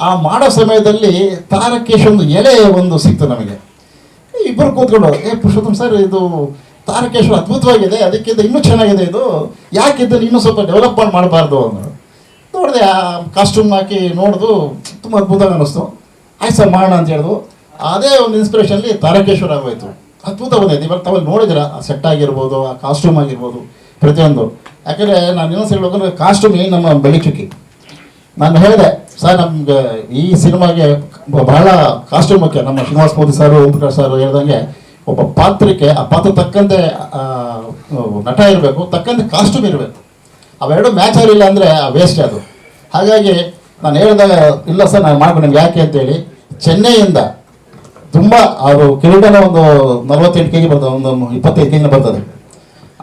ಆ ಮಾಡೋ ಸಮಯದಲ್ಲಿ ತಾರಕೇಶ್ ಒಂದು ಎಲೆ ಒಂದು ಸಿಕ್ತು ನಮಗೆ. ಇಬ್ಬರು ಕೂತ್ಕೊಂಡು, ಪುರುಷೋತ್ತಮ್ ಸರ್ ಇದು ತಾರಕೇಶ್ವರ ಅದ್ಭುತವಾಗಿದೆ, ಅದಕ್ಕಿಂತ ಇನ್ನೂ ಚೆನ್ನಾಗಿದೆ, ಇದು ಯಾಕಿದ್ದನ್ನು ಇನ್ನೂ ಸ್ವಲ್ಪ ಡೆವಲಪ್ಮೆಂಟ್ ಮಾಡಬಾರ್ದು ಅಂದರು. ನೋಡಿದೆ, ಆ ಕಾಸ್ಟ್ಯೂಮ್ ಹಾಕಿ ನೋಡಿದು ತುಂಬ ಅದ್ಭುತವಾಗಿ ಅನ್ನಿಸ್ತು. ಆಯ್ತು ಸರ್ ಮಾಡೋಣ ಅಂತ ಹೇಳಿದ್ವು. ಅದೇ ಒಂದು ಇನ್ಸ್ಪಿರೇಷನ್ಲಿ ತಾರಕೇಶ್ವರ ಆಗೋಯ್ತು. ಅದ್ಭುತ ಬಂದೈತೆ. ಇವಾಗ ತಾವಲ್ಲಿ ನೋಡಿದಿರ, ಆ ಸೆಟ್ ಆಗಿರ್ಬೋದು, ಆ ಕಾಸ್ಟ್ಯೂಮ್ ಆಗಿರ್ಬೋದು, ಪ್ರತಿಯೊಂದು. ಯಾಕಂದರೆ ನಾನು ಇನ್ನೊಂದು ಹೇಳ್ಬೇಕಂದ್ರೆ, ಕಾಸ್ಟ್ಯೂಮ್ ಏನು ನಮ್ಮ ಬೆಳಿಚುಕ್ಕಿ. ನಾನು ಹೇಳಿದೆ, ಸರ್ ನಮ್ಗೆ ಈ ಸಿನಿಮಾಗೆ ಬಹಳ ಕಾಸ್ಟ್ಯೂಮ್ ಮುಖ್ಯ. ನಮ್ಮ ಶ್ರೀನಿವಾಸ ಮೋದಿ ಸರ್, ಓಂ ಪ್ರಕಾಶ್ ಸರ್ ಹೇಳ್ದಂಗೆ ಒಬ್ಬ ಪಾತ್ರಕ್ಕೆ ಆ ಪಾತ್ರ ತಕ್ಕಂತೆ ನಟ ಇರಬೇಕು, ತಕ್ಕಂತೆ ಕಾಸ್ಟ್ಯೂಮ್ ಇರಬೇಕು. ಅವೆರಡು ಮ್ಯಾಚ್ ಆಗಲಿಲ್ಲ ಅಂದರೆ ವೇಸ್ಟ್ ಅದು. ಹಾಗಾಗಿ ನಾನು ಹೇಳಿದಾಗ ಇಲ್ಲ ಸರ್ ನಾನು ಮಾಡ್ಕೊಂಡು ನಿಮ್ಗೆ ಯಾಕೆ ಅಂತೇಳಿ ಚೆನ್ನೈಯಿಂದ ತುಂಬ ಅದು ಕಿರೀಟನ ಒಂದು 48 kg ಬರ್ತದೆ, ಒಂದು 25 kg ಬರ್ತದೆ.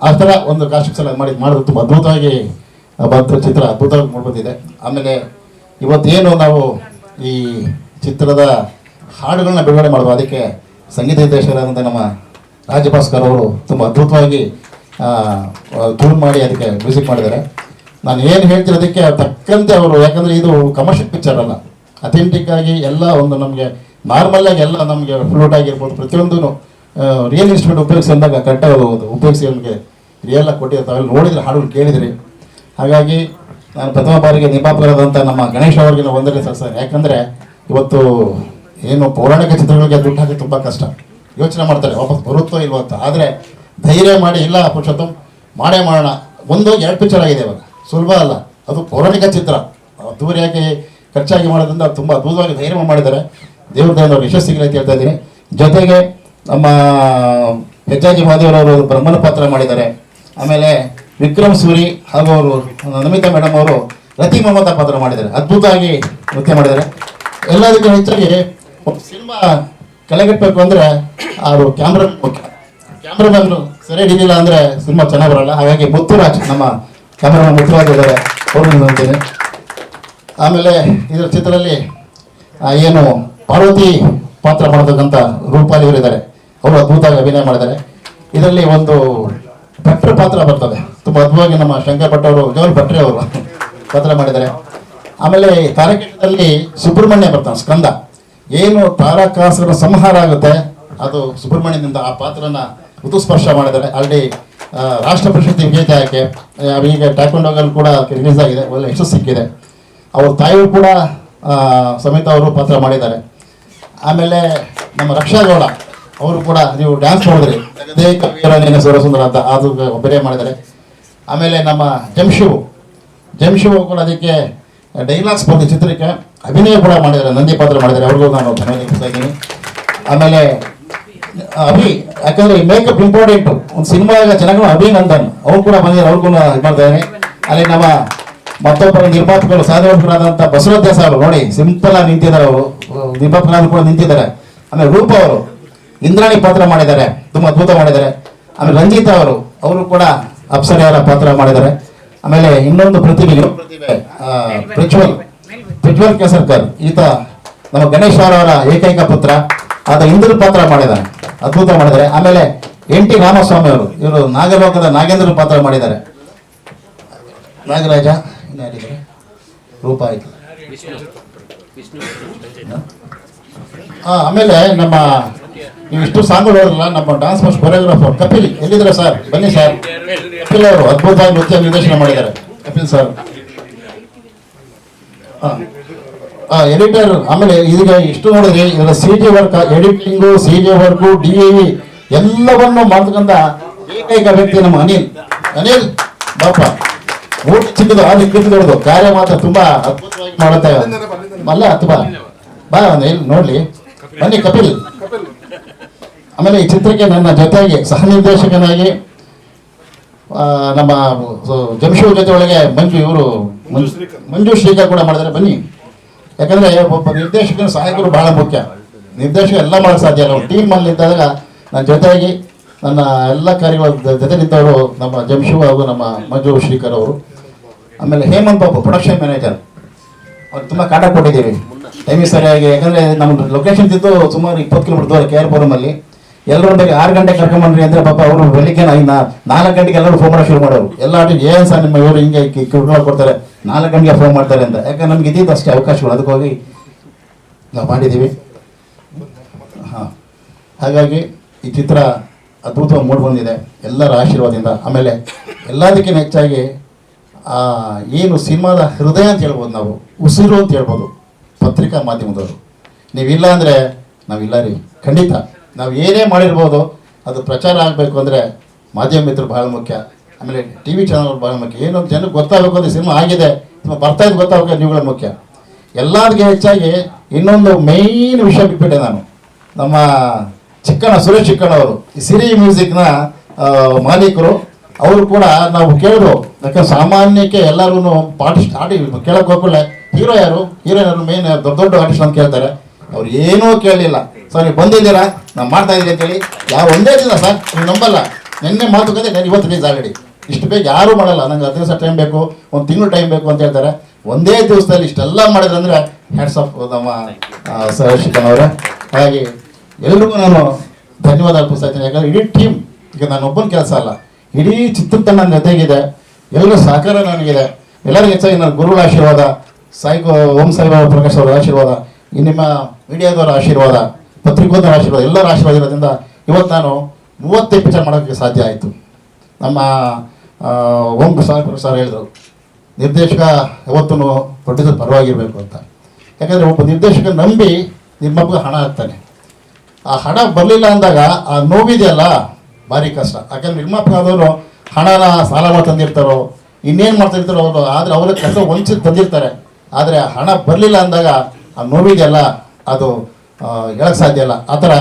ಆ ಥರ ಒಂದು ಕಾಸ್ಟ್ಯೂಮ್ ಸಲ ಮಾಡೋದು ತುಂಬ ಅದ್ಭುತವಾಗಿ ಬಂತು ಚಿತ್ರ, ಅದ್ಭುತವಾಗಿ ಮೂಡಿಬಂದಿದೆ. ಆಮೇಲೆ ಇವತ್ತೇನು ನಾವು ಈ ಚಿತ್ರದ ಹಾಡುಗಳನ್ನ ಬಿಡುಗಡೆ ಮಾಡೋದು, ಅದಕ್ಕೆ ಸಂಗೀತ ನಿರ್ದೇಶಕರಾದಂಥ ನಮ್ಮ ರಾಜಭಾಸ್ಕರ್ ಅವರು ತುಂಬ ಅದ್ಭುತವಾಗಿ ಟ್ಯೂನ್ ಮಾಡಿ ಅದಕ್ಕೆ ಮ್ಯೂಸಿಕ್ ಮಾಡಿದ್ದಾರೆ. ನಾನು ಏನು ಹೇಳ್ತಿರೋದಕ್ಕೆ ತಕ್ಕಂತೆ ಅವರು, ಯಾಕಂದರೆ ಇದು ಕಮರ್ಷಿಯಲ್ ಪಿಕ್ಚರ್ ಅಲ್ಲ, ಅಥೆಂಟಿಕ್ ಆಗಿ ಎಲ್ಲ ಒಂದು ನಮಗೆ ನಾರ್ಮಲಾಗಿ ಎಲ್ಲ ನಮಗೆ ಫ್ಲೂಟ್ ಆಗಿರ್ಬೋದು, ಪ್ರತಿಯೊಂದು ರಿಯಲ್ ಇನ್ಸ್ಟ್ರೂಮೆಂಟ್ ಉಪಯೋಗಿಸಿ ಅಂದಾಗ ಕರೆಕ್ಟಾಗಿ ಉಪಯೋಗಿಸಿ ನಮಗೆ ರಿಯಲ್ ಆಗಿ ಕೊಟ್ಟಿರ್ತಾರೆ. ತಾವೆಲ್ಲ ನೋಡಿದರೆ ಹಾಡುಗಳು ಕೇಳಿದ್ರಿ. ಹಾಗಾಗಿ ನಾನು ಪ್ರಥಮ ಬಾರಿಗೆ ನಿರ್ಮಾಪಕರಾದಂಥ ನಮ್ಮ ಗಣೇಶ್ ಅವರಿಗೆ ನಾವು ವಂದನೆ ಸಲ್ಲಿಸ್ತೇನೆ. ಯಾಕಂದರೆ ಇವತ್ತು ಏನು ಪೌರಾಣಿಕ ಚಿತ್ರಗಳಿಗೆ ದುಡ್ಡು ಹಾಕಿ ತುಂಬ ಕಷ್ಟ, ಯೋಚನೆ ಮಾಡ್ತಾರೆ ವಾಪಸ್ ಬರುತ್ತೋ ಇಲ್ವೋ ಅಂತ. ಆದರೆ ಧೈರ್ಯ ಮಾಡಿ ಇಲ್ಲ ಪುರುಷೋತ್ತಮ್ ಮಾಡೇ ಮಾಡೋಣ. 1-2 ಪಿಕ್ಚರ್ ಆಗಿದೆ ಇವಾಗ, ಸುಲಭ ಅಲ್ಲ. ಅದು ಪೌರಾಣಿಕ ಚಿತ್ರ, ಅದ್ದೂರಿಯಾಗಿ ಖರ್ಚಾಗಿ ಮಾಡೋದ್ರಿಂದ ತುಂಬ ಅದ್ಭುತವಾಗಿ ಧೈರ್ಯ ಮಾಡಿದ್ದಾರೆ. ದೇವ್ರ ದಯೆಯಿಂದ ಅವ್ರು ಯಶಸ್ಸಿಗೆ ಅಂತ ಹೇಳ್ತಾ ಇದ್ದೀನಿ. ಜೊತೆಗೆ ನಮ್ಮ ಹೆಜ್ಜಾಜಿ ಮಹಾದೇವರವರು ಬ್ರಹ್ಮನ ಪಾತ್ರ ಮಾಡಿದ್ದಾರೆ. ಆಮೇಲೆ ವಿಕ್ರಮ್ ಸೂರಿ ಹಾಗೂ ಅವರು ನಮಿತಾ ಮೇಡಮ್ ಅವರು ರತಿ ಮೊಹಮ್ಮದ ಪಾತ್ರ ಮಾಡಿದ್ದಾರೆ, ಅದ್ಭುತವಾಗಿ ನೃತ್ಯ ಮಾಡಿದ್ದಾರೆ. ಎಲ್ಲದಕ್ಕೂ ಹೆಚ್ಚಾಗಿ ಒಂದು ಸಿನಿಮಾ ಕೆಳಗಿಟ್ಬೇಕು ಅಂದರೆ ಅವರು ಕ್ಯಾಮ್ರಾಮನ್ ಸರಿ ಹಿಡಿಲಿಲ್ಲ ಅಂದರೆ ಸಿನಿಮಾ ಚೆನ್ನಾಗಿ ಬರಲ್ಲ. ಹಾಗಾಗಿ ಮುತ್ತುರಾಜ್ ನಮ್ಮ ಕ್ಯಾಮ್ರಾಮನ್ ಮುತ್ತುರಾಜ್ ಇದ್ದಾರೆ, ಅವರು ನೋಡ್ತೀನಿ. ಆಮೇಲೆ ಇದರ ಚಿತ್ರದಲ್ಲಿ ಏನು ಪಾರ್ವತಿ ಪಾತ್ರ ಮಾಡತಕ್ಕಂಥ ರೂಪಾಲಿ ಅವರಿದ್ದಾರೆ, ಅವರು ಅದ್ಭುತವಾಗಿ ಅಭಿನಯ ಮಾಡಿದ್ದಾರೆ. ಇದರಲ್ಲಿ ಒಂದು ಭಟ್ರ ಪಾತ್ರ ಬರ್ತದೆ, ತುಂಬ ಅದ್ಭುತವಾಗಿ ನಮ್ಮ ಶಂಕರ್ ಭಟ್ ಅವರು, ಜವಲ್ ಭಟ್ರೆ ಅವರು ಪಾತ್ರ ಮಾಡಿದ್ದಾರೆ. ಆಮೇಲೆ ತಾರಕದಲ್ಲಿ ಸುಬ್ರಹ್ಮಣ್ಯ ಬರ್ತಾನೆ, ಸ್ಕಂದ. ಏನು ತಾರಕಾಸುರ ಸಂಹಾರ ಆಗುತ್ತೆ ಅದು ಸುಬ್ರಹ್ಮಣ್ಯದಿಂದ ಆ ಪಾತ್ರನ ಋತುಸ್ಪರ್ಶ ಮಾಡಿದ್ದಾರೆ. ಅಲ್ಲಿ ರಾಷ್ಟ್ರ ಪ್ರಶಸ್ತಿ ವಿಜೇತ ಆಕೆ. ಈಗ ಟ್ಯಾಕ್ವಾಂಡೋಗಲ್ಲಿ ಕೂಡ ರಿಲೀಸ್ ಆಗಿದೆ, ಒಳ್ಳೆ ಯಶಸ್ಸು ಸಿಕ್ಕಿದೆ. ಅವ್ರ ತಾಯಿಯವರು ಕೂಡ ಸಮೇತ ಅವರು ಪಾತ್ರ ಮಾಡಿದ್ದಾರೆ. ಆಮೇಲೆ ನಮ್ಮ ರಕ್ಷಾ ಗೌಡ ಅವರು ಕೂಡ, ನೀವು ಡ್ಯಾನ್ಸ್ ನೋಡಿದ್ರಿ, ಜಗದೇಕ ವೀರನೇನ ಸುರಸುಂದರ ಅಂತ, ಅದು ಒಬ್ಬರೇ ಮಾಡಿದ್ದಾರೆ. ಆಮೇಲೆ ನಮ್ಮ ಜಂಶಿವ್ ಕೂಡ ಅದಕ್ಕೆ ಡೈಲಾಗ್ಸ್ ಬಂದು ಚಿತ್ರಕ್ಕೆ ಅಭಿನಯ ಕೂಡ ಮಾಡಿದ್ದಾರೆ, ನಂದಿ ಪಾತ್ರ ಮಾಡಿದ್ದಾರೆ, ಅವ್ರಿಗೂ ನಾನು ಧನ್ಯವಾದ ಇದ್ದೀನಿ. ಆಮೇಲೆ ಯಾಕಂದರೆ ಮೇಕಪ್ ಇಂಪಾರ್ಟೆಂಟು ಒಂದು ಸಿನಿಮಾಗ ಚೆನ್ನಾಗಿ ಅಭಿನಂದನ್ ಅವ್ರು ಕೂಡ ಬಂದಿದ್ದಾರೆ, ಅವ್ರಿಗೂ ಇದು ಮಾಡ್ತಾಯಿದ್ದೀನಿ. ಅಲ್ಲಿ ನಮ್ಮ ಮತ್ತೊಬ್ಬರ ನಿರ್ಮಾಪಕರು ಸಾಧಕರಾದಂಥ ಬಸವರಾಜ್ ದೇಸಾಯಿ ಅವರು ನೋಡಿ ಸಿಂಪಲ್ ಆಗಿ ನಿಂತಿದ್ದಾರೆ, ಅವರು ನಿರ್ಮಾಪಕರಾದ್ರು ಕೂಡ ನಿಂತಿದ್ದಾರೆ. ಆಮೇಲೆ ರೂಪ ಅವರು ಇಂದ್ರಾಣಿ ಪಾತ್ರ ಮಾಡಿದ್ದಾರೆ, ತುಂಬ ಅದ್ಭುತ ಮಾಡಿದ್ದಾರೆ. ಆಮೇಲೆ ರಂಜಿತಾ ಅವರು ಕೂಡ ಅಪ್ಸರೆಯರ ಪಾತ್ರ ಮಾಡಿದ್ದಾರೆ. ಆಮೇಲೆ ಇನ್ನೊಂದು ಪ್ರತಿಭೆ ಪ್ರಜ್ವಲ್ ಕೇಸರ್ಕರ್, ಈತ ನಮ್ಮ ಗಣೇಶ್ ಅವರ ಏಕೈಕ ಪುತ್ರ, ಆದ ಇಂದ್ರ ಪಾತ್ರ ಮಾಡಿದ್ದಾರೆ, ಅದ್ಭುತ ಮಾಡಿದ್ದಾರೆ. ಆಮೇಲೆ NT ರಾಮಸ್ವಾಮಿ ಅವರು, ಇವರು ನಾಗಲೋಕದ ನಾಗೇಂದ್ರ ಪಾತ್ರ ಮಾಡಿದ್ದಾರೆ. ನಾಗರಾಜ ಇನ್ನಾರಿದ್ದಾರೆ, ರೂಪ ಆಯ್ತು. ಆಮೇಲೆ ನಮ್ಮ ನೀವು ಇಷ್ಟು ಸಾಂಗ್ ಹೇಳಿದ್ರಲ್ಲ, ನಮ್ಮ ಡಾನ್ಸ್ ಮಾಸ್ಟರ್ ಕೊರಿಯೋಗ್ರಾಫರ್ ಕಪಿಲ್ ಎಲ್ಲಿದ್ದಾರೆ ಸರ್? ಬನ್ನಿ ಸರ್. ಕಪಿಲ್ ಅವರು ಅದ್ಭುತವಾಗಿ ನೃತ್ಯ ನಿರ್ದೇಶನ ಮಾಡಿದ್ದಾರೆ, ಕಪಿಲ್ ಸರ್. ಎಡಿಟರ್. ಆಮೇಲೆ ಇದೀಗ ಇಷ್ಟು ನೋಡಿದ್ರಿ, ಇದರ CG work, editing, CG work, DAE ಎಲ್ಲವನ್ನು ಮಾಡ್ತಕ್ಕಂಥ ಏಕೈಕ ವ್ಯಕ್ತಿ ನಮ್ಮ ಅನಿಲ್ ಬಾಪ. ಊಟ ಚಿಕ್ಕದು ಅಲ್ಲಿ ಕಿತ್ತುದೊಡ್ದು, ಕಾರ್ಯ ಮಾತ್ರ ತುಂಬಾ ಅದ್ಭುತವಾಗಿ ಮಾಡುತ್ತೆ ಅಲ್ಲ ಅಥವಾ ಬಾ ಎಲ್ಲಿ ನೋಡ್ಲಿ, ಬನ್ನಿ ಕಪಿಲ್. ಆಮೇಲೆ ಈ ಚಿತ್ರಕ್ಕೆ ನನ್ನ ಜೊತೆಗೆ ಸಹ ನಿರ್ದೇಶಕನಾಗಿ ನಮ್ಮ ಜಂಶಿವ್ ಜೊತೆ ಒಳಗೆ ಮಂಜು ಶ್ರೀಕರ್ ಕೂಡ ಮಾಡಿದ್ದಾರೆ, ಬನ್ನಿ. ಯಾಕಂದ್ರೆ ಒಬ್ಬ ನಿರ್ದೇಶಕನ ಸಹಾಯಕರು ಬಹಳ ಮುಖ್ಯ, ನಿರ್ದೇಶಕ ಎಲ್ಲ ಮಾಡೋಕ್ಕೆ ಸಾಧ್ಯ ಇಲ್ಲ. ಟೀಮಲ್ಲಿ ಇದ್ದಾಗ ನನ್ನ ಜೊತೆಯಾಗಿ ನನ್ನ ಎಲ್ಲ ಕಾರ್ಯಗಳ ಜೊತೆ ನಿಂತವರು ನಮ್ಮ ಜಂಶಿವ್ ಹಾಗೂ ನಮ್ಮ ಮಂಜು ಶ್ರೀಕರ್ ಅವರು. ಆಮೇಲೆ ಹೇಮಂತ್ ಬಾಬು ಪ್ರೊಡಕ್ಷನ್ ಮ್ಯಾನೇಜರ್, ಅವ್ರು ತುಂಬ ಕಾಟ ಕೊಟ್ಟಿದ್ದೀವಿ ಟೈಮಿಗೆ ಸರಿಯಾಗಿ. ಯಾಕಂದರೆ ನಮ್ಮ ಲೊಕೇಶನ್ ಇದ್ದು ಸುಮಾರು 20 ಕಿಲೋಮೀಟರ್ ದೂರ KR-ಪುರಮಲ್ಲಿ. ಎಲ್ಲರೂ ಬೇಗ 6 ಗಂಟೆಗೆ ಕರ್ಕೊಂಬಂದ್ರಿ ಅಂದರೆ ಪಾಪ ಅವರು ಬೆಳಿಗ್ಗೆ 4 ಗಂಟೆಗೆ ಎಲ್ಲರೂ ಫೋನ್ ಮಾಡೋಕೆ ಶುರು ಮಾಡೋರು. ಎಲ್ಲ ಏನು ಸರ್ ನಿಮ್ಮ ಇವರು ಹಿಂಗೆ ಕಿರುಕುಳ ಕೊಡ್ತಾರೆ, 4 ಗಂಟೆಗೆ ಫೋನ್ ಮಾಡ್ತಾರೆ ಅಂತ. ಯಾಕಂದ್ರೆ ನಮ್ಗೆ ಇದ್ದಿದ್ದು ಅಷ್ಟೇ ಅವಕಾಶಗಳು, ಅದಕ್ಕೆ ಹೋಗಿ ನಾವು ಮಾಡಿದ್ದೀವಿ. ಹಾಗಾಗಿ ಈ ಚಿತ್ರ ಅದ್ಭುತವಾಗಿ ಮೂಡಿ ಬಂದಿದೆ ಎಲ್ಲರ ಆಶೀರ್ವಾದದಿಂದ. ಆಮೇಲೆ ಎಲ್ಲದಕ್ಕಿಂತ ಹೆಚ್ಚಾಗಿ ಏನು ಸಿನಿಮಾದ ಹೃದಯ ಅಂತ ಹೇಳ್ಬೋದು, ನಾವು ಉಸಿರು ಅಂತ ಹೇಳ್ಬೋದು ಪತ್ರಿಕಾ ಮಾಧ್ಯಮದವರು. ನೀವಿಲ್ಲ ಅಂದರೆ ನಾವಿಲ್ಲ ರೀ, ಖಂಡಿತ. ನಾವು ಏನೇ ಮಾಡಿರ್ಬೋದು, ಅದು ಪ್ರಚಾರ ಆಗಬೇಕು ಅಂದರೆ ಮಾಧ್ಯಮ ಮಿತ್ರರು ಭಾಳ ಮುಖ್ಯ. ಆಮೇಲೆ TV ಚಾನಲ್ಗಳು ಭಾಳ ಮುಖ್ಯ. ಏನೋ ಜನಕ್ಕೆ ಗೊತ್ತಾಗಬೇಕು ಅಂದರೆ ಸಿನಿಮಾ ಆಗಿದೆ, ಬರ್ತಾ ಇದ್ದು ಗೊತ್ತಾಗಬೇಕು, ನೀವುಗಳು ಮುಖ್ಯ. ಎಲ್ಲದಕ್ಕೆ ಹೆಚ್ಚಾಗಿ ಇನ್ನೊಂದು ಮೇಯ್ನ್ ವಿಷಯ ಬಿಟ್ಬಿಟ್ಟೆ ನಾನು. ನಮ್ಮ ಸುರೇಶ್ ಚಿಕ್ಕಣ್ಣ ಅವರು ಈ ಸಿರಿ ಮ್ಯೂಸಿಕ್ನ ಮಾಲೀಕರು, ಅವರು ಕೂಡ ನಾವು ಕೇಳಿದ್ರು, ಯಾಕಂದ್ರೆ ಸಾಮಾನ್ಯಕ್ಕೆ ಎಲ್ಲರೂ ಪಾಠ ಸ್ಟಾರ್ಟ್ ಕೇಳಕ್ಕೆ ಹೋಗ್ಕೊಳ್ಳೆ ಹೀರೋ ಯಾರು, ಹೀರೋಯಿನ್ ಮೇನ್ ದೊಡ್ಡ ದೊಡ್ಡ ಆರ್ಟಿಸ್ಟ್ ಅಂತ ಕೇಳ್ತಾರೆ. ಅವ್ರು ಏನೂ ಕೇಳಲಿಲ್ಲ. ಸರ್ ನೀವು ಬಂದಿದ್ದೀರಾ, ನಾವು ಮಾಡ್ತಾ ಇದ್ದೀರಿ ಅಂತೇಳಿ ಯಾವ ಒಂದೇ ದಿನ ಸರ್ ನೀವು ನಂಬಲ್ಲ, ನಿನ್ನೆ ಮಾತುಕತೆ ನಾನು ಇವತ್ತು ರಿಲೀಸ್ ಆಲ್ರೆಡಿ. ಇಷ್ಟು ಬೇಗ ಯಾರೂ ಮಾಡಲ್ಲ, ನಂಗೆ 10 ದಿವಸ ಟೈಮ್ ಬೇಕು, ಒಂದು ತಿಂಗಳು ಟೈಮ್ ಬೇಕು ಅಂತ ಹೇಳ್ತಾರೆ. ಒಂದೇ ದಿವಸದಲ್ಲಿ ಇಷ್ಟೆಲ್ಲ ಮಾಡಿದ್ರೆ ಅಂದರೆ ಹ್ಯಾಟ್ಸ್ ಆಫ್ ನಮ್ಮ ಸರ್ ಶಿಖನ್ ಅವರೇ. ಹಾಗಾಗಿ ಎಲ್ರಿಗೂ ನಾನು ಧನ್ಯವಾದ ಅರ್ಪಿಸ್ತಾ ಇದ್ದೀನಿ. ಯಾಕಂದರೆ ಇಡೀ ಟೀಮ್, ಈಗ ನಾನು ಒಬ್ಬನ ಕೆಲಸ ಅಲ್ಲ, ಇಡೀ ಚಿತ್ರತಂಡ ನನ್ನ ಜೊತೆಗಿದೆ, ಎಲ್ಲರ ಸಹಕಾರ ನನಗಿದೆ. ಎಲ್ಲರಿಗೂ ಹೆಚ್ಚಾಗಿ ನನ್ನ ಗುರುಗಳ ಆಶೀರ್ವಾದ, ಓಂ ಸಾಯಿಬಾಬಾ ಪ್ರಕಾಶ್ ಅವರ ಆಶೀರ್ವಾದ, ಈ ನಿಮ್ಮ ಮೀಡಿಯಾದವರ ಆಶೀರ್ವಾದ, ಪತ್ರಿಕೋದರ ಆಶೀರ್ವಾದ, ಎಲ್ಲರ ಆಶೀರ್ವಾದ ಇರೋದ್ರಿಂದ ಇವತ್ತು ನಾನು 30 ಪಿಕ್ಚರ್ ಮಾಡೋಕ್ಕೆ ಸಾಧ್ಯ ಆಯಿತು. ನಮ್ಮ ಓಂ ಪ್ರಕಾಶ್ ಸರ್ ಹೇಳಿದರು, ನಿರ್ದೇಶಕ ಯಾವತ್ತೂ ಪ್ರೊಡ್ಯೂಸರ್ ಪರವಾಗಿರಬೇಕು ಅಂತ. ಯಾಕಂದರೆ ಒಬ್ಬ ನಿರ್ದೇಶಕ ನಂಬಿ ನಿರ್ಮಾಪಕ ಹಣ ಹಾಕ್ತಾನೆ. ಆ ಹಣ ಬರಲಿಲ್ಲ ಅಂದಾಗ ಆ ನೋವಿದೆಯಲ್ಲ ಭಾರಿ ಕಷ್ಟ. ಯಾಕಂದ್ರೆ ನಿರ್ಮಾಪಕ ಆದವರು ಹಣನ ಸಾಲ ಮಾಡಿ ತಂದಿರ್ತಾರೋ, ಇನ್ನೇನು ಮಾಡ್ತಿರ್ತಾರೋ ಅವರು, ಆದರೆ ಅವರ ಕೆಲಸ ವಂಚಿತ ತಂದಿರ್ತಾರೆ. ಆದರೆ ಹಣ ಬರಲಿಲ್ಲ ಅಂದಾಗ ಆ ನೋವಿದೆಯಲ್ಲ ಅದು ಹೇಳಕ್ಕೆ ಸಾಧ್ಯ ಇಲ್ಲ. ಆ ಥರ